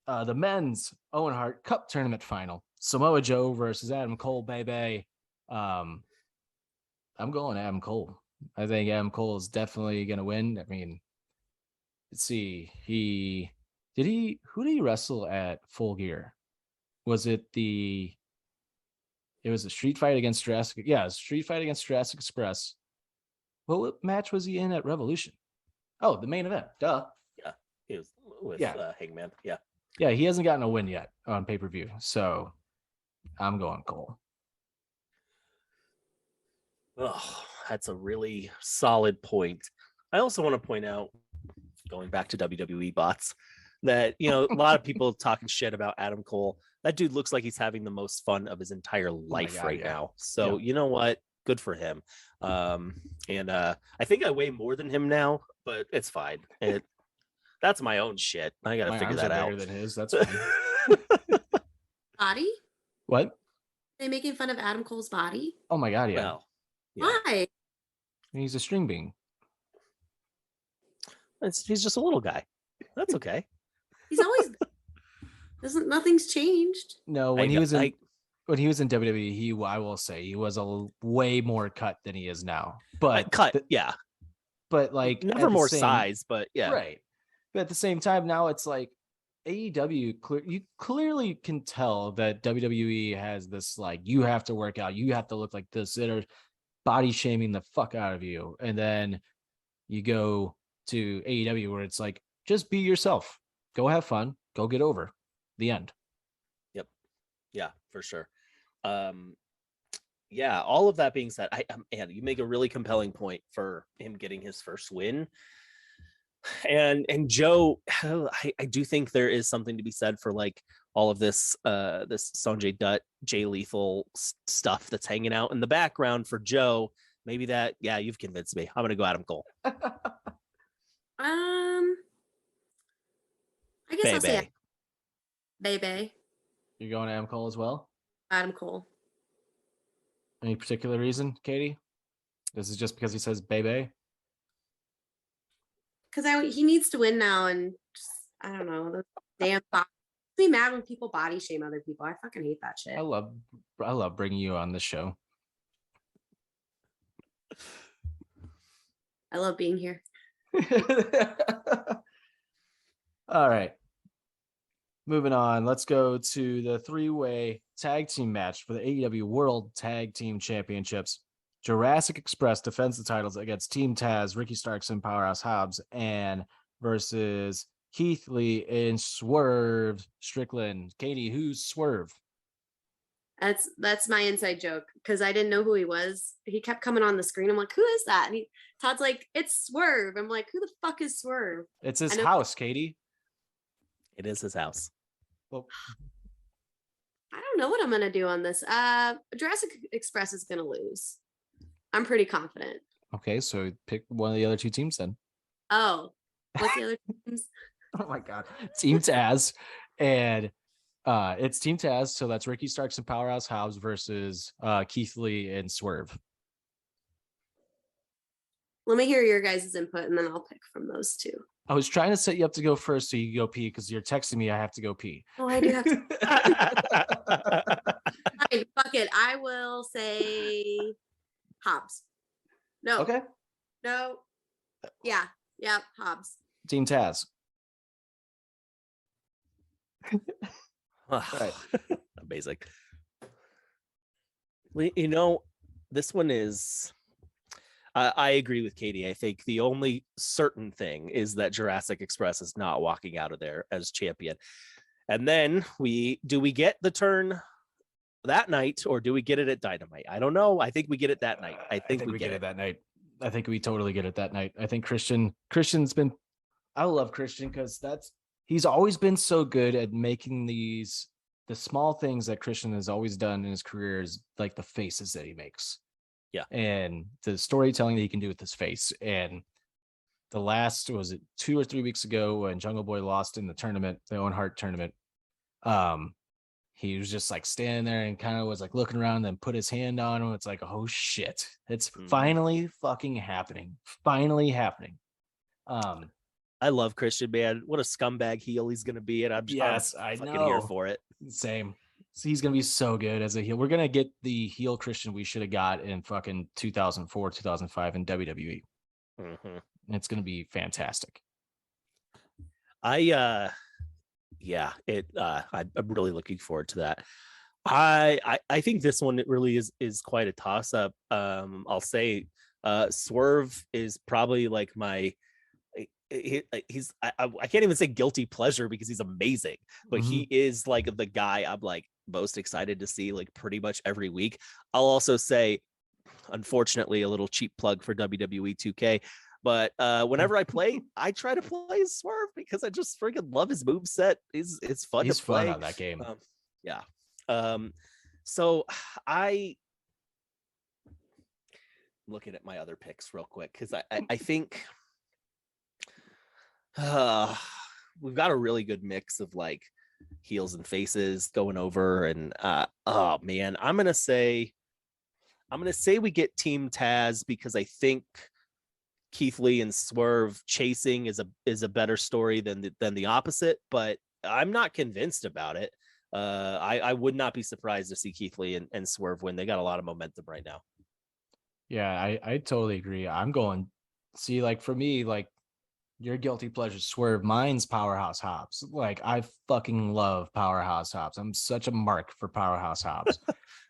The men's Owen Hart Cup tournament final. Samoa Joe versus Adam Cole, baby. I'm going Adam Cole. I think Adam Cole is definitely gonna win. I mean, let's see. Who did he wrestle at Full Gear? Was it it was a street fight against Jurassic. Yeah, street fight against Jurassic Express. What match was he in at Revolution? Oh, the main event. Duh. Yeah, he was with Hangman. Yeah. Yeah, he hasn't gotten a win yet on pay-per-view. So I'm going Cole. Oh, that's a really solid point. I also want to point out, going back to WWE bots, that, you know, a lot of people talking shit about Adam Cole. That dude looks like he's having the most fun of his entire life now. So you know what? Good for him. And I think I weigh more than him now, but it's fine. That's my own shit. I gotta figure that out. Bigger than his. That's fine. Body? What? They making fun of Adam Cole's body? Oh my god, yeah. Well, Why? He's a string bean. He's just a little guy. That's okay. He's always nothing's changed. No, when he was in WWE, I will say he was way more cut than he is now. But but like never more size, but yeah, right. But at the same time, now it's like AEW. You clearly can tell that WWE has this like, you have to work out, you have to look like this. They're body shaming the fuck out of you, and then you go to AEW where it's like, just be yourself, go have fun, go get over. The end. Yep. Yeah, for sure. Yeah, all of that being said, and you make a really compelling point for him getting his first win. And Joe, I do think there is something to be said for like all of this this Sanjay Dutt, Jay Lethal stuff that's hanging out in the background for Joe. Maybe that, you've convinced me. I'm gonna go Adam Cole. I guess I'll say Baby. You're going Adam Cole as well? Adam Cole. Any particular reason, Katie? This is just because he says baby? Because he needs to win now, and just, I don't know. The damn body. Be mad when people body shame other people. I fucking hate that shit. I love bringing you on this show. I love being here. All right. Moving on. Let's go to the 3-way tag team match for the AEW World Tag Team Championships. Jurassic Express defends the titles against Team Taz, Ricky Starks, and Powerhouse Hobbs, and versus Keith Lee and Swerve Strickland. Katie, who's Swerve? That's my inside joke because I didn't know who he was. He kept coming on the screen. I'm like, who is that? And Todd's like, it's Swerve. I'm like, who the fuck is Swerve? It's his house, Katie. It is his house. Well, I don't know what I'm gonna do on this. Jurassic Express is gonna lose. I'm pretty confident. okay, so pick one of the other two teams then. Oh, what's the other teams? Oh my god. Team Taz. And it's Team Taz, so that's Ricky Starks and Powerhouse Hobbs versus Keith Lee and Swerve. Let me hear your guys' input and then I'll pick from those two. I was trying to set you up to go first so you can go pee because you're texting me I have to go pee. Oh, I do have to. Fine, fuck it. I will say Hobbs. No. Okay. No. Yeah. Hobbs. Team Taz. Right. Amazing. You know, this one is I agree with Katie. I think the only certain thing is that Jurassic Express is not walking out of there as champion. And then we get the turn that night, or do we get it at Dynamite? I don't know. I think we get it that night. I think we get it that night. I think we totally get it that night. I think Christian's been, I love Christian because he's always been so good at making the small things that Christian has always done in his career is like the faces that he makes. Yeah. And the storytelling that he can do with his face. And the last, was it 2 or 3 weeks ago when Jungle Boy lost in the tournament, the Owen Hart tournament, he was just like standing there and kind of was like looking around and then put his hand on him. It's like, oh shit, it's finally fucking happening. Finally happening. I love Christian, man. What a scumbag heel he's gonna be, and I'm fucking here for it. Same. So he's gonna be so good as a heel. We're gonna get the heel Christian we should have got in fucking 2004, 2005 in WWE. Mm-hmm. It's gonna be fantastic. I'm really looking forward to that. I think this one really is quite a toss up. I'll say Swerve is probably like my I can't even say guilty pleasure because he's amazing, but he is like the guy I'm like most excited to see like pretty much every week. I'll also say, unfortunately, a little cheap plug for WWE 2K, but whenever I play, I try to play as Swerve because I just freaking love his moveset. It's fun to play. Fun on that game. So I looking at my other picks real quick because I think we've got a really good mix of like heels and faces going over, and oh man, I'm gonna say we get Team Taz because I think Keith Lee and Swerve chasing is a better story than the opposite, but I'm not convinced about it. I would not be surprised to see Keith Lee and Swerve win. They got a lot of momentum right now. Yeah, I totally agree. I'm going, see, like for me, like your guilty pleasure Swerve, mine's Powerhouse Hobbs. Like I fucking love Powerhouse Hobbs. I'm such a mark for Powerhouse Hobbs.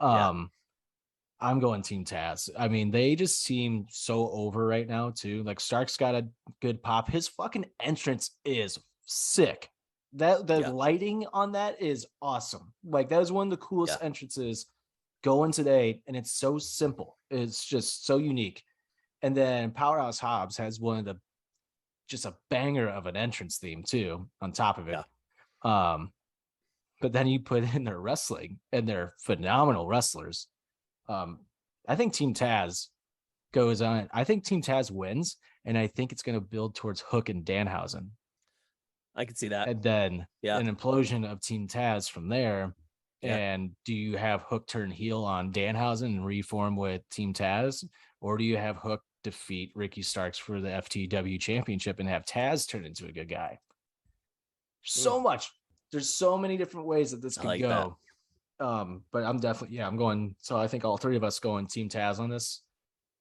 I'm going Team Taz. I mean, they just seem so over right now too. Like Stark's got a good pop. His fucking entrance is sick. The lighting on that is awesome. Like that is one of the coolest entrances going today, and it's so simple. It's just so unique. And then Powerhouse Hobbs has one of the just a banger of an entrance theme too on top of it. But then you put in their wrestling, and they're phenomenal wrestlers. I think Team Taz goes on. I think Team Taz wins, and I think it's going to build towards Hook and Danhausen. I can see that. And then an implosion of Team Taz from there. Yeah. And do you have Hook turn heel on Danhausen and reform with Team Taz? Or do you have Hook defeat Ricky Starks for the FTW championship and have Taz turn into a good guy? So much. There's so many different ways that this could go. But I'm definitely, I'm going. So I think all three of us going Team Taz on this.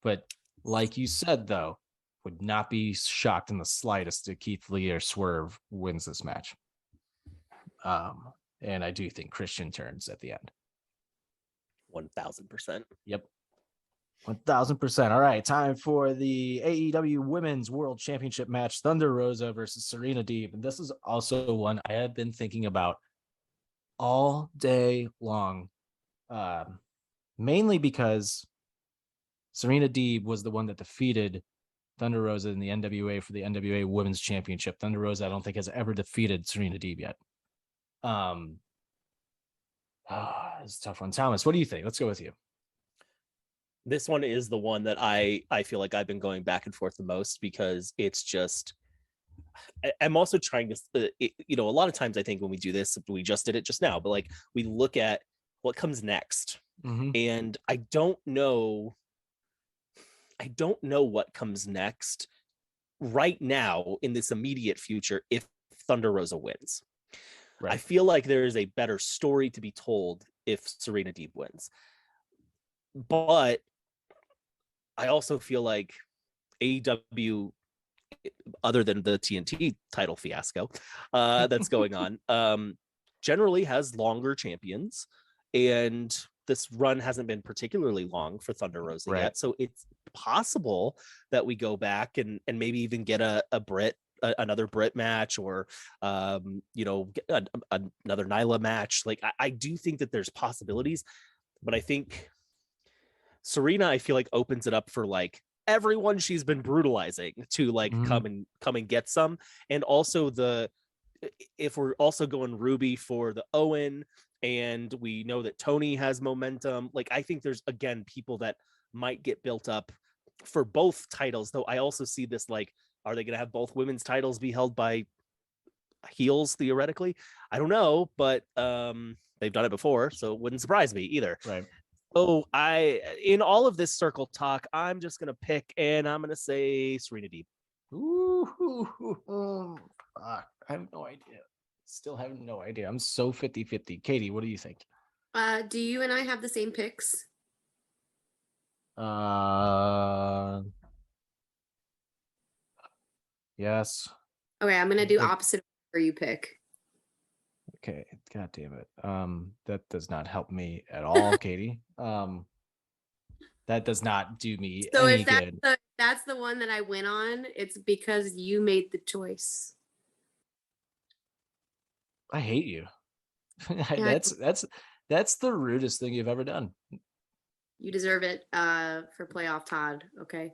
But like you said, though, would not be shocked in the slightest if Keith Lee or Swerve wins this match. And I do think Christian turns at the end. 1000%. Yep. 1000%. All right. Time for the AEW Women's World Championship match. Thunder Rosa versus Serena Deeb. And this is also one I have been thinking about all day long. Mainly because Serena Deeb was the one that defeated Thunder Rosa in the NWA for the NWA Women's Championship. Thunder Rosa, I don't think, has ever defeated Serena Deeb yet. It's a tough one. Thomas, what do you think? Let's go with you. This one is the one that I feel like I've been going back and forth the most, because it's just, I'm also trying to, a lot of times I think when we do this, we just did it just now, but like we look at what comes next, and I don't know what comes next right now in this immediate future if Thunder Rosa wins. Right. I feel like there is a better story to be told if Serena Deeb wins. But I also feel like AEW, other than the TNT title fiasco that's going on, generally has longer champions. And this run hasn't been particularly long for Thunder Rosa yet. So it's possible that we go back and maybe even get another Brit match, or another Nyla match. Like I do think that there's possibilities, but I think Serena, I feel like, opens it up for like everyone she's been brutalizing to like come and get some. And also if we're also going Ruby for the Owen, and we know that Tony has momentum, like I think there's again people that might get built up for both titles. Though I also see this like, are they going to have both women's titles be held by heels theoretically? I don't know, but they've done it before, so it wouldn't surprise me either. Right. So in all of this circle talk, I'm just going to pick, and I'm going to say Serena Deeb. Ooh, fuck. I have no idea. Still have no idea. I'm so 50-50. Katie, what do you think? Do you and I have the same picks? Yes. Okay, I'm gonna do opposite where you pick. Okay, god damn it. That does not help me at all, Katie. That does not do me any good. So if that's the one that I went on, it's because you made the choice. I hate you. That's the rudest thing you've ever done. You deserve it for playoff Todd, okay?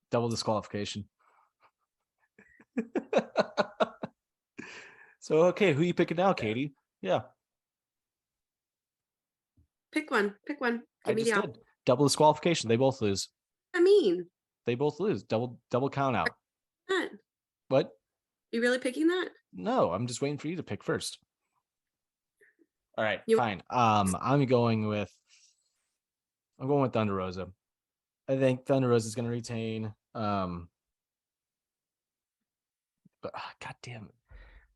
Double disqualification. So, okay, who you picking now, Katie? Yeah. Pick one. I just did. Double disqualification. They both lose. I mean. They both lose. Double count out. What? You really picking that? No, I'm just waiting for you to pick first. All right, fine. I'm going with Thunder Rosa. I think Thunder Rosa is going to retain. But god damn it.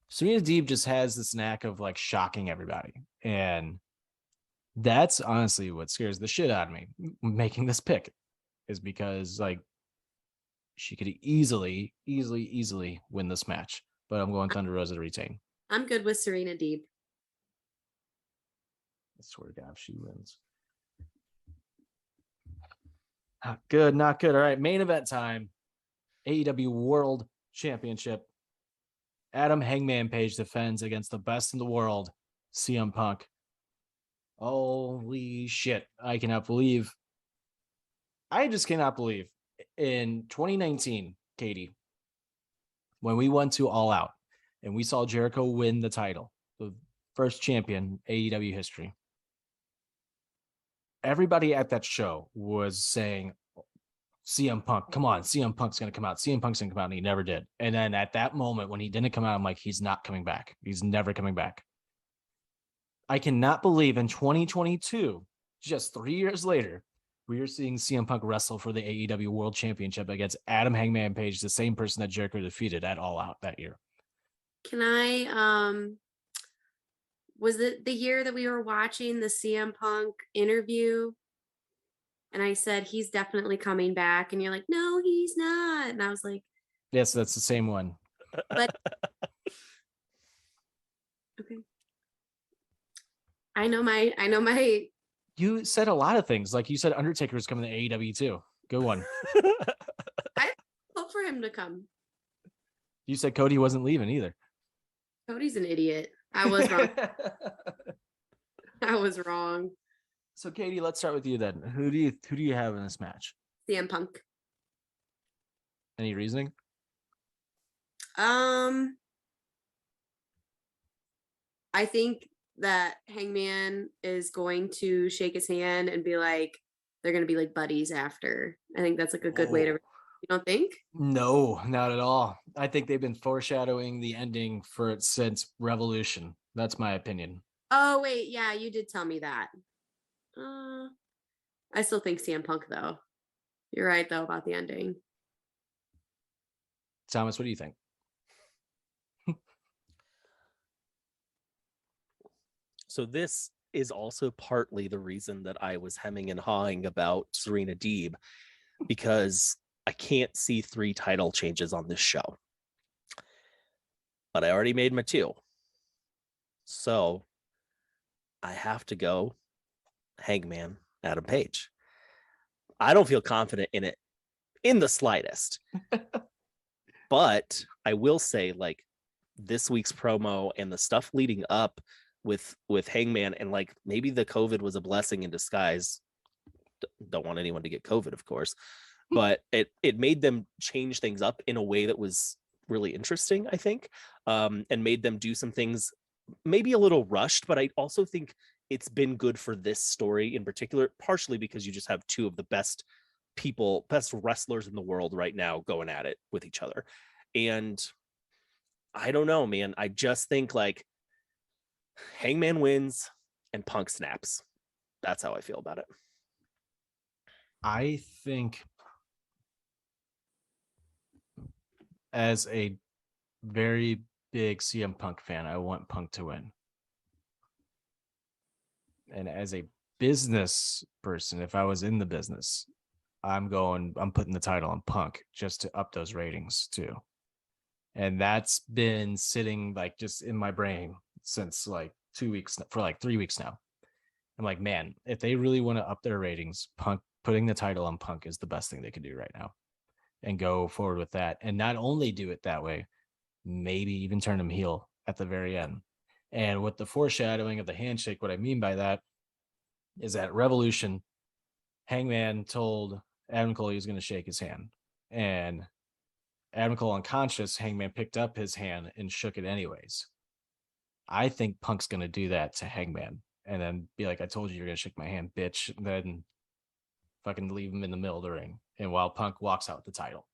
Serena Deeb just has this knack of like shocking everybody. And that's honestly what scares the shit out of me making this pick, is because like she could easily win this match. But I'm going Thunder Rosa to retain. I'm good with Serena Deeb. I swear to God, if she wins. Not good. All right, main event time. AEW World Championship. Adam Hangman Page defends against the best in the world, CM Punk. Holy shit. I just cannot believe in 2019, Katie, when we went to All Out and we saw Jericho win the title, the first champion AEW history. Everybody at that show was saying, CM Punk, come on, CM Punk's going to come out. CM Punk's going to come out, and he never did. And then at that moment, when he didn't come out, I'm like, he's not coming back. He's never coming back. I cannot believe in 2022, just 3 years later, we are seeing CM Punk wrestle for the AEW World Championship against Adam Hangman Page, the same person that Jericho defeated at All Out that year. Can I was it the year that we were watching the CM Punk interview? And I said, he's definitely coming back. And you're like, no, he's not. And I was like, Yes, that's the same one. but okay. I know my You said a lot of things. Like you said, Undertaker is coming to AEW too. Good one. I hope for him to come. You said Cody wasn't leaving either. Cody's an idiot. I was wrong. I was wrong. So Katie, let's start with you then. Who do you have in this match? CM Punk. Any reasoning? I think that Hangman is going to shake his hand and be like, they're going to be like buddies after. I think that's like a good way to, you don't think? No, not at all. I think they've been foreshadowing the ending for it since Revolution. That's my opinion. Oh, wait. Yeah, you did tell me that. I still think CM Punk, though. You're right, though, about the ending. Thomas, what do you think? So this is also partly the reason that I was hemming and hawing about Serena Deeb, because I can't see 3 title changes on this show. But I already made my 2. So I have to go Hangman Adam Page. I don't feel confident in it in the slightest. But I will say, like, this week's promo and the stuff leading up with Hangman, and like maybe the COVID was a blessing in disguise. Don't want anyone to get COVID, of course, but it made them change things up in a way that was really interesting, I think, and made them do some things maybe a little rushed, but I also think it's been good for this story in particular, partially because you just have 2 of the best wrestlers in the world right now going at it with each other. And I don't know, man. I just think like Hangman wins and Punk snaps. That's how I feel about it. I think as a very big CM Punk fan, I want Punk to win. And as a business person, if I was in the business, I'm putting the title on Punk just to up those ratings too. And that's been sitting like just in my brain since like 2 weeks, for like 3 weeks now. I'm like, man, if they really want to up their ratings, putting the title on Punk is the best thing they could do right now, and go forward with that. And not only do it that way, maybe even turn him heel at the very end. And with the foreshadowing of the handshake, what I mean by that is that Revolution, Hangman told Adam Cole he was going to shake his hand, and Adam Cole unconscious, Hangman picked up his hand and shook it anyways. I think Punk's going to do that to Hangman and then be like, I told you you're going to shake my hand, bitch. And then fucking leave him in the middle of the ring. And while Punk walks out with the title,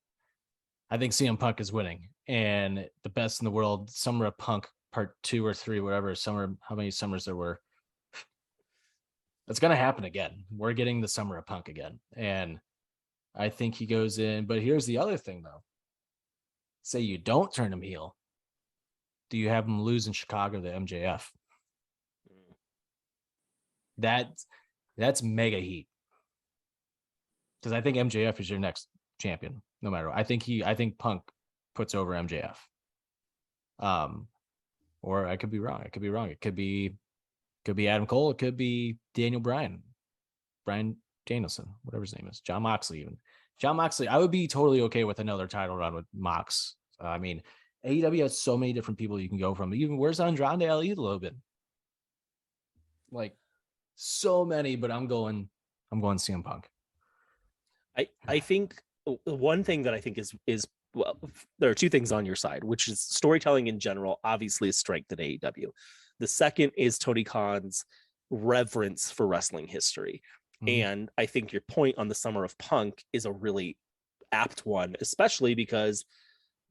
I think CM Punk is winning. And the best in the world, Summer of Punk part 2 or 3, whatever, how many summers there were. It's going to happen again. We're getting the Summer of Punk again. And I think he goes in. But here's the other thing, though. Say you don't turn him heel. Do you have him lose in Chicago to MJF? That's mega heat. Because I think MJF is your next champion, no matter what. I think Punk puts over MJF. Or I could be wrong. It could be Adam Cole. It could be Daniel Bryan Danielson, whatever his name is. John Moxley, even. John Moxley, I would be totally okay with another title run with Mox. I mean, AEW has so many different people you can go from. Even where's Andrade El Idolo been? Like so many, but I'm going CM Punk. I think one thing that I think is well, there are 2 things on your side, which is storytelling in general, obviously a strength at AEW. The second is Tony Khan's reverence for wrestling history. Mm-hmm. And I think your point on the Summer of Punk is a really apt one, especially because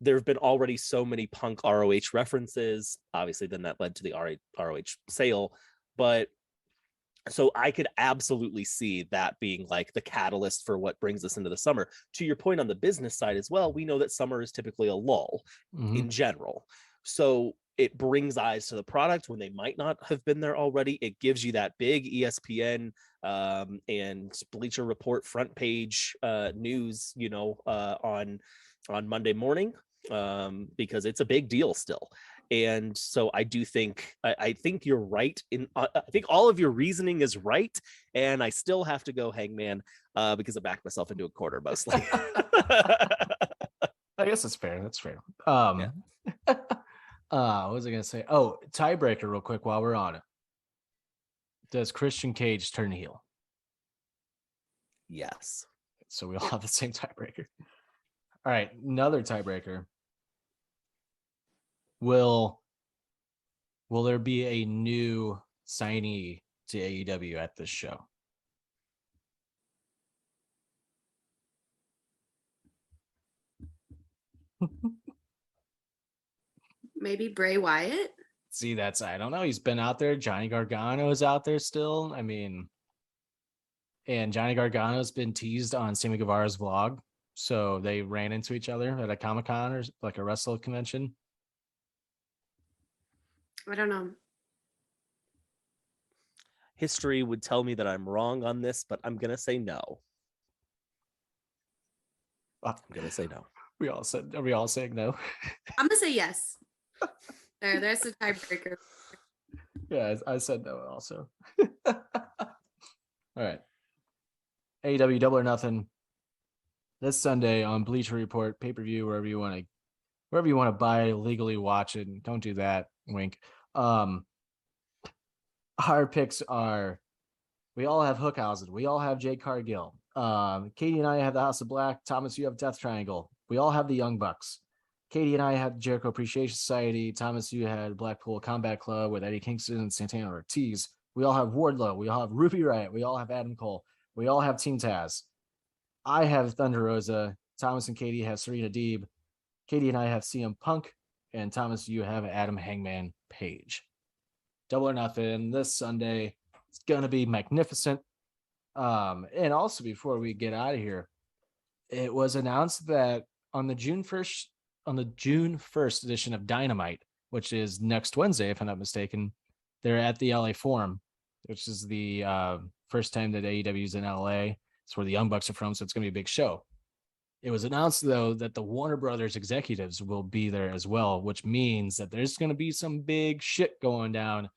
there have been already so many Punk ROH references. Obviously, then that led to the ROH sale. But so I could absolutely see that being like the catalyst for what brings us into the summer. To your point on the business side as well, we know that summer is typically a lull in general. So it brings eyes to the product when they might not have been there already. It gives you that big ESPN and Bleacher Report front page news, on Monday morning, because it's a big deal still. And so I do think I think you're right in I think all of your reasoning is right, and I still have to go Hangman because I backed myself into a corner mostly. I guess that's fair. That's fair. Yeah. What was I gonna say? Oh, tiebreaker real quick while we're on it. Does Christian Cage turn heel? Yes. So we all have the same tiebreaker. All right, another tiebreaker. Will there be a new signee to AEW at this show? Maybe Bray Wyatt. See, I don't know. He's been out there. Johnny Gargano is out there still. I mean, and Johnny Gargano's been teased on Sammy Guevara's vlog. So they ran into each other at a Comic-Con or like a wrestle convention. I don't know. History would tell me that I'm wrong on this, but I'm gonna say no. I'm gonna say no. Are we all saying no? I'm gonna say yes. There's the tiebreaker. Yeah, I said no also. All right. AEW Double or Nothing this Sunday on Bleacher Report, pay-per-view, wherever you want to buy, legally watch it. And don't do that. Wink. Our picks are, we all have Hookhausen. We all have Jade Cargill. Katie and I have the House of Black. Thomas, you have Death Triangle. We all have the Young Bucks. Katie and I had Jericho Appreciation Society. Thomas, you had Blackpool Combat Club with Eddie Kingston and Santana Ortiz. We all have Wardlow. We all have Ruby Riott. We all have Adam Cole. We all have Team Taz. I have Thunder Rosa. Thomas and Katie have Serena Deeb. Katie and I have CM Punk. And Thomas, you have Adam Hangman Page. Double or Nothing this Sunday. It's going to be magnificent. And also, before we get out of here, it was announced that on the June 1st edition of Dynamite, which is next Wednesday, if I'm not mistaken, they're at the LA Forum, which is the first time that AEW is in LA. It's where the Young Bucks are from, so it's going to be a big show. It was announced, though, that the Warner Brothers executives will be there as well, which means that there's going to be some big shit going down.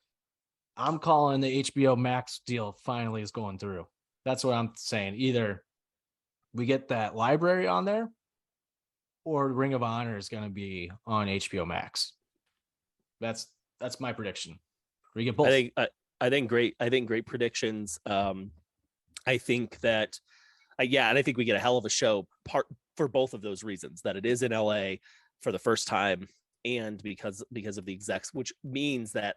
I'm calling the HBO Max deal finally is going through. That's what I'm saying. Either we get that library on there, or Ring of Honor is going to be on HBO Max. That's my prediction. We get both. I think great predictions. I think that, and I think we get a hell of a show for both of those reasons, that it is in LA for the first time, and because of the execs, which means that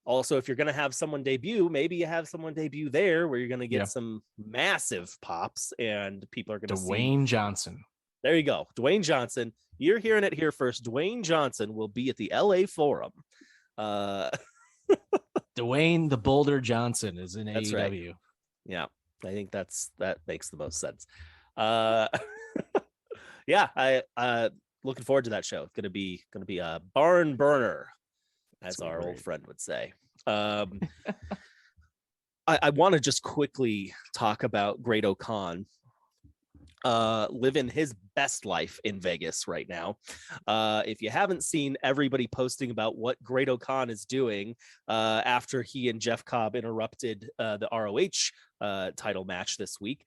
also, if you're going to have someone debut, maybe you have someone debut there where you're going to get some massive pops and people are going to see Dwayne Johnson. There you go. Dwayne Johnson. You're hearing it here first. Dwayne Johnson will be at the LA Forum. Dwayne the Boulder Johnson is in That's AEW. Right. Yeah, I think that makes the most sense. Yeah, I looking forward to that show. It's gonna be a barn burner, as our old friend would say. I want to just quickly talk about Great O'Khan. Living his best life in Vegas right now. If you haven't seen everybody posting about what Great O'Khan is doing after he and Jeff Cobb interrupted the ROH title match this week,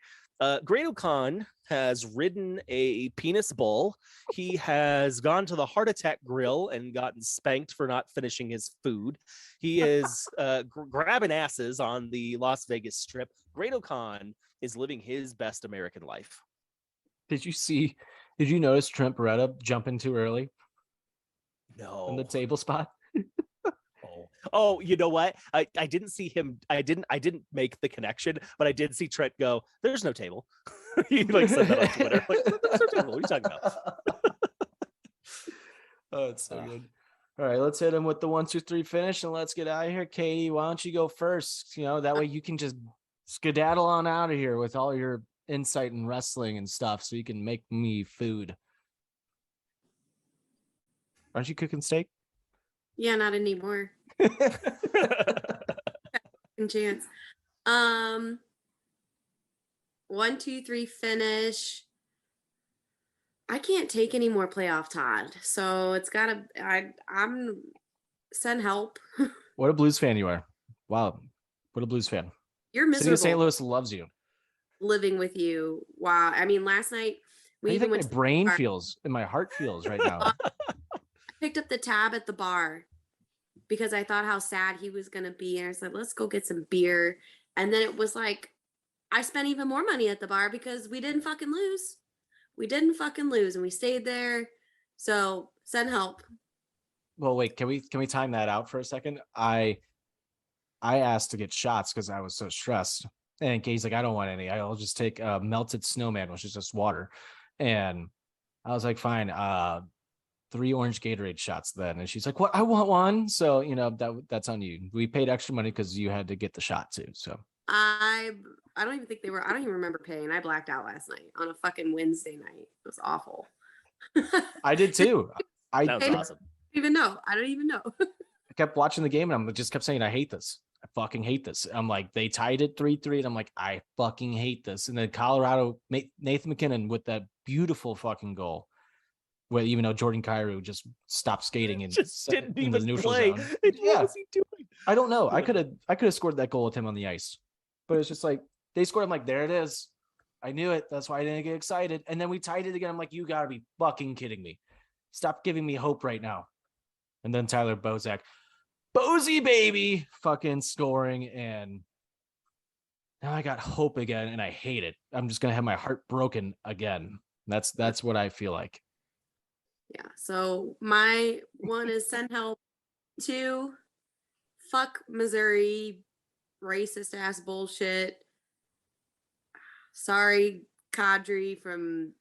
Great O'Khan has ridden a penis bull. He has gone to the Heart Attack Grill and gotten spanked for not finishing his food. He is grabbing asses on the Las Vegas Strip. Great O'Khan is living his best American life. Did you notice Trent Beretta jumping too early? No. In the table spot? Oh, you know what? I didn't see him. I didn't make the connection, but I did see Trent go, "There's no table." He said that on Twitter. There's no table. What are you talking about? Oh, it's so good. All right, let's hit him with the 1, 2, 3 finish and let's get out of here. Katie, why don't you go first? You know, that way you can just skedaddle on out of here with all your insight in wrestling and stuff so you can make me food. Aren't you cooking steak? Yeah, not anymore. Chance. 1, 2, 3 finish. I can't take any more playoff Todd, so it's gotta. I'm send help. What a Blues fan you are! Wow, what a Blues fan. You're City of St. miserable Louis loves you. living with you. Wow. I mean, last night How do we you even think my went to the brain bar. feels and my heart feels right now? I picked up the tab at the bar because I thought how sad he was gonna be, and I said, "Let's go get some beer." And then it was like I spent even more money at the bar because we didn't fucking lose. We didn't fucking lose, and we stayed there. So send help. Well, wait, can we time that out for a second? I asked to get shots because I was so stressed. And Katie's like, I don't want any. I'll just take a melted snowman, which is just water. And I was like, fine, 3 orange Gatorade shots then. And she's like, what? I want one. So, you know, that's on you. We paid extra money because you had to get the shot too. So I don't even think they were. I don't even remember paying. I blacked out last night on a fucking Wednesday night. It was awful. I did too. That was I don't awesome. even know. I don't even know. I kept watching the game and I just kept saying, I hate this. I fucking hate this. I'm like, they tied it 3-3. And I'm like, I fucking hate this. And then Colorado, Nathan McKinnon with that beautiful fucking goal. Where even though Jordan Kyrou just stopped skating and Just didn't in the even neutral play. zone. What Yeah, was he doing? I don't know. I could have scored that goal with him on the ice, but it's just like they scored. I'm like, there it is. I knew it. That's why I didn't get excited. And then we tied it again. I'm like, you gotta be fucking kidding me. Stop giving me hope right now. And then Tyler Bozak, Bozy baby, fucking scoring, and now I got hope again, and I hate it. I'm just gonna have my heart broken again. That's what I feel like. Yeah. So my 1 is send help. 2, fuck Missouri, racist ass bullshit. Sorry, Kadri from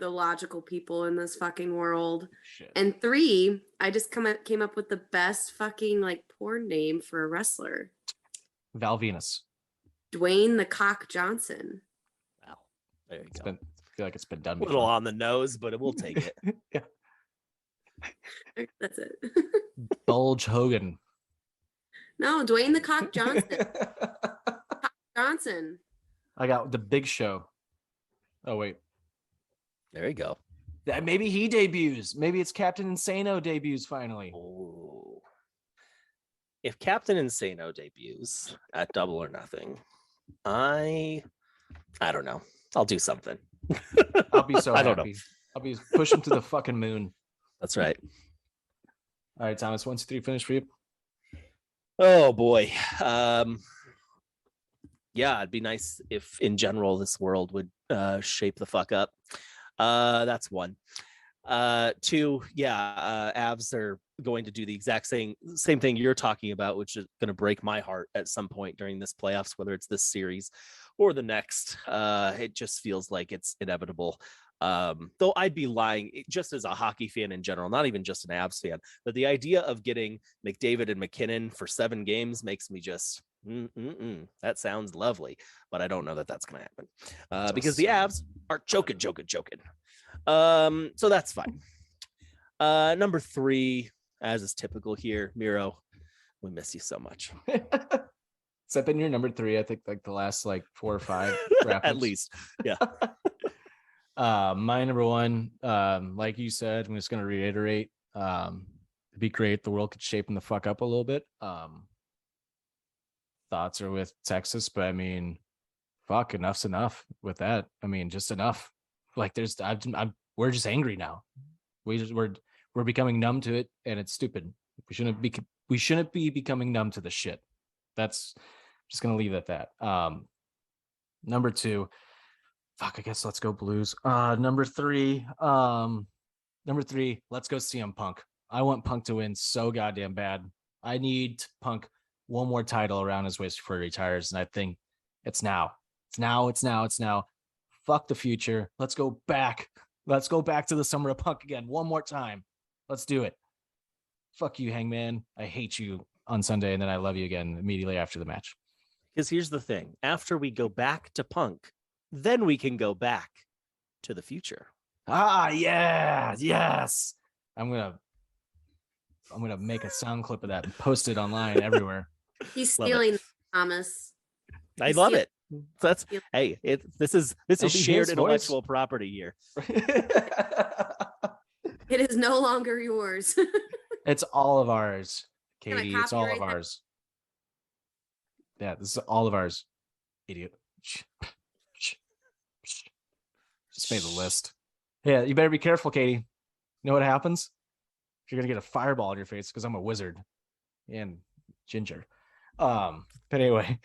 the logical people in this fucking world. Shit. And 3, I just came up with the best fucking like porn name for a wrestler. Val Venus. Dwayne the Cock Johnson. Wow. There you It's go. been, I feel like it's been done A little before. on the nose, but we'll take it. Yeah. That's it. Bulge Hogan. No, Dwayne the Cock Johnson. Johnson. I got the Big Show. Oh wait, There you go. maybe he debuts. Maybe it's Captain Insano debuts finally. Oh. If Captain Insano debuts at Double or Nothing, I don't know. I'll do something. I'll be so I don't know. happy. I'll be pushing to the fucking moon. That's right. All right, Thomas. 1, 2, 3 finish for you. Oh boy. Yeah, it'd be nice if in general this world would shape the fuck up. That's 1. 2, yeah, Avs are going to do the exact same thing you're talking about, which is going to break my heart at some point during this playoffs, whether it's this series or the next. It just feels like it's inevitable. Though I'd be lying just as a hockey fan in general, not even just an Avs fan, but the idea of getting McDavid and McKinnon for 7 games makes me just that sounds lovely, but I don't know that that's going to happen because the Avs are choking. So that's fine. Number 3, as is typical here, Miro, we miss you so much. Has that been your number 3? I think like the last 4 or 5 At least. Yeah. My number 1, like you said, I'm just gonna reiterate. It'd be great if the world could shape the fuck up a little bit. Thoughts are with Texas, but I mean, fuck, enough's enough with that. I mean, just enough. Like we're just angry now. We're becoming numb to it, and it's stupid. We shouldn't be becoming numb to the shit. That's just gonna leave it at that. Number 2, fuck, I guess let's go Blues. Number 3, let's go CM Punk. I want Punk to win so goddamn bad. I need Punk one more title around his waist before he retires, and I think it's now. It's now. Fuck the future. Let's go back. Let's go back to the summer of Punk again one more time. Let's do it. fuck you, Hangman. I hate you on Sunday, and then I love you again immediately after the match. Because here's the thing. After we go back to Punk, then we can go back to the future. Yeah, yes. I'm gonna make a sound clip of that and post it online everywhere. He's Love it. stealing Thomas. I love it. That's Yep. hey, this is It'll be shared his intellectual property here. It is no longer yours. It's all of ours, Can I Katie. It's all of copyright that? ours. Yeah, this is all of ours. Idiot. Just made the list. Yeah, you better be careful, Katie. You know what happens? You're gonna get a fireball in your face because I'm a wizard and ginger. But anyway.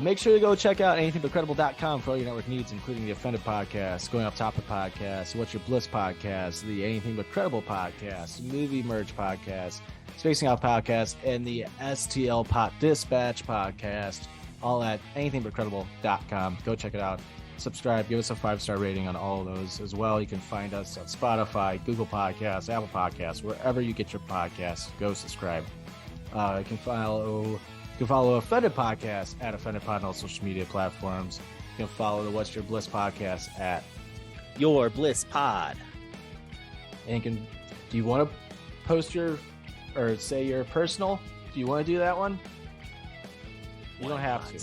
Make sure to go check out anythingbutcredible.com for all your network needs, including the Offended Podcast, Going Off Topic Podcast, What's Your Bliss Podcast, the Anything But Credible Podcast, Movie Merge Podcast, Spacing Out Podcast, and the STL Pot Dispatch Podcast, all at anythingbutcredible.com. Go check it out. Subscribe. Give us a 5-star rating on all of those as well. You can find us on Spotify, Google Podcasts, Apple Podcasts, wherever you get your podcasts. Go subscribe. You can follow Offended Podcast at Offended Pod on all social media platforms. You can follow the What's Your Bliss Podcast at Your Bliss Pod. And do you want to post your or say your personal? Do you want to do that one? You don't have to.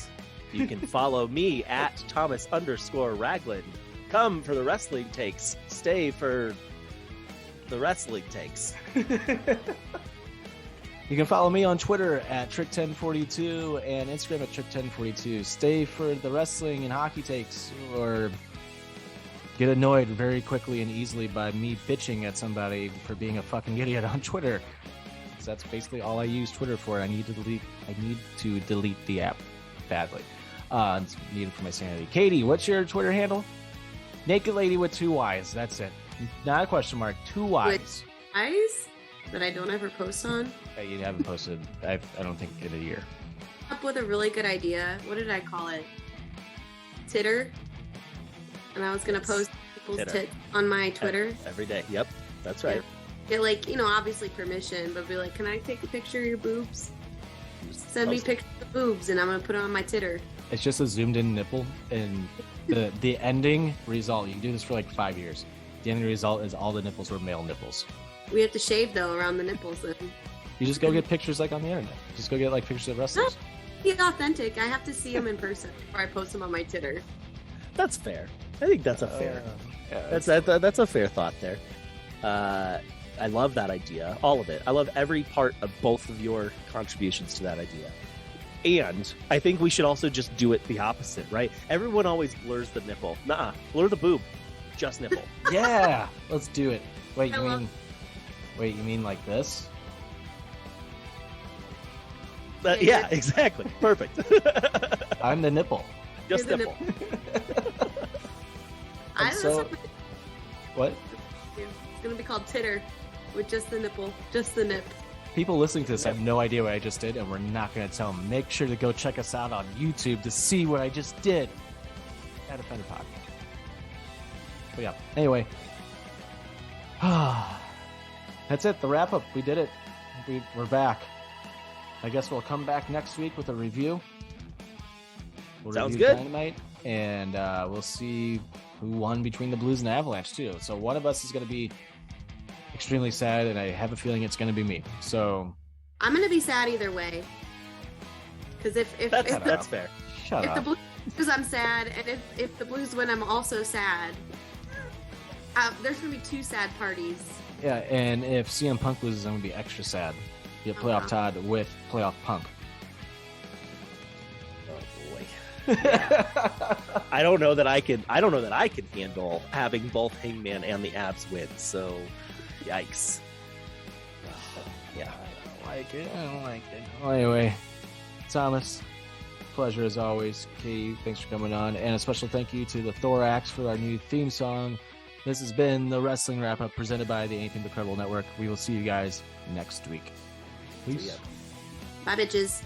You can follow me at Thomas_Ragland. Come for the wrestling takes. Stay for the wrestling takes. You can follow me on Twitter at Trick1042 and Instagram at Trick1042. Stay for the wrestling and hockey takes, or get annoyed very quickly and easily by me bitching at somebody for being a fucking idiot on Twitter. So that's basically all I use Twitter for. I need to delete the app badly. It's needed for my sanity. Katie, what's your Twitter handle? Naked Lady with 2 Y's. That's it. Not a question mark. 2 Y's. Eyes that I don't ever post on. You haven't posted, I don't think, in a year. Up with a really good idea. What did I call it? Titter. And I was gonna post people's Titter. tits on my Twitter. Every day. Yep, that's right. Get like, obviously permission, but be like, can I take a picture of your boobs? Send me Post it. pictures of boobs, and I'm gonna put it on my Titter. It's just a zoomed in nipple, and the ending result, you can do this for like 5 years. The ending result is all the nipples were male nipples. We have to shave though around the nipples. Then You just go get pictures like on the internet. Just go get like pictures of wrestlers. be authentic. I have to see them in person before I post them on my Titter. That's fair. I think that's a fair. Yeah, That's a fair thought there. I love that idea, all of it. I love every part of both of your contributions to that idea. And I think we should also just do it the opposite, right? Everyone always blurs the nipple. Nuh-uh. Blur the boob. Just nipple. yeah, let's do it. Wait, I you love- mean like this? Yeah, exactly. Perfect. I'm the nipple. Just You're the nipple. I don't know. What? It's gonna be called Titter, with just the nipple, just the nip. People listening to this have no idea what I just did, and we're not going to tell them. Make sure to go check us out on YouTube to see what I just did at Offended Podcast. But yeah, anyway. That's it, the wrap-up. We did it. We're back. I guess we'll come back next week with a review. We'll Sounds review good. Dynamite, and we'll see who won between the Blues and the Avalanche, too. So one of us is going to be extremely sad, and I have a feeling it's going to be me. So I'm gonna be sad either way. Because That's fair. shut if the up. Blues lose, I'm sad, and if the Blues win, I'm also sad. There's gonna be 2 sad parties. Yeah, and if CM Punk loses, I'm going to be extra sad. Be a playoff Todd with playoff Punk. Oh boy. I don't know that I can handle having both Hangman and the Abs win. So, yikes. Yeah. I don't like it. Well, anyway, Thomas, pleasure as always. Katie, thanks for coming on. And a special thank you to the Thorax for our new theme song. This has been the Wrestling Wrap-Up presented by the Anything But Credible Network. We will see you guys next week. Peace. See ya. Bye, bitches.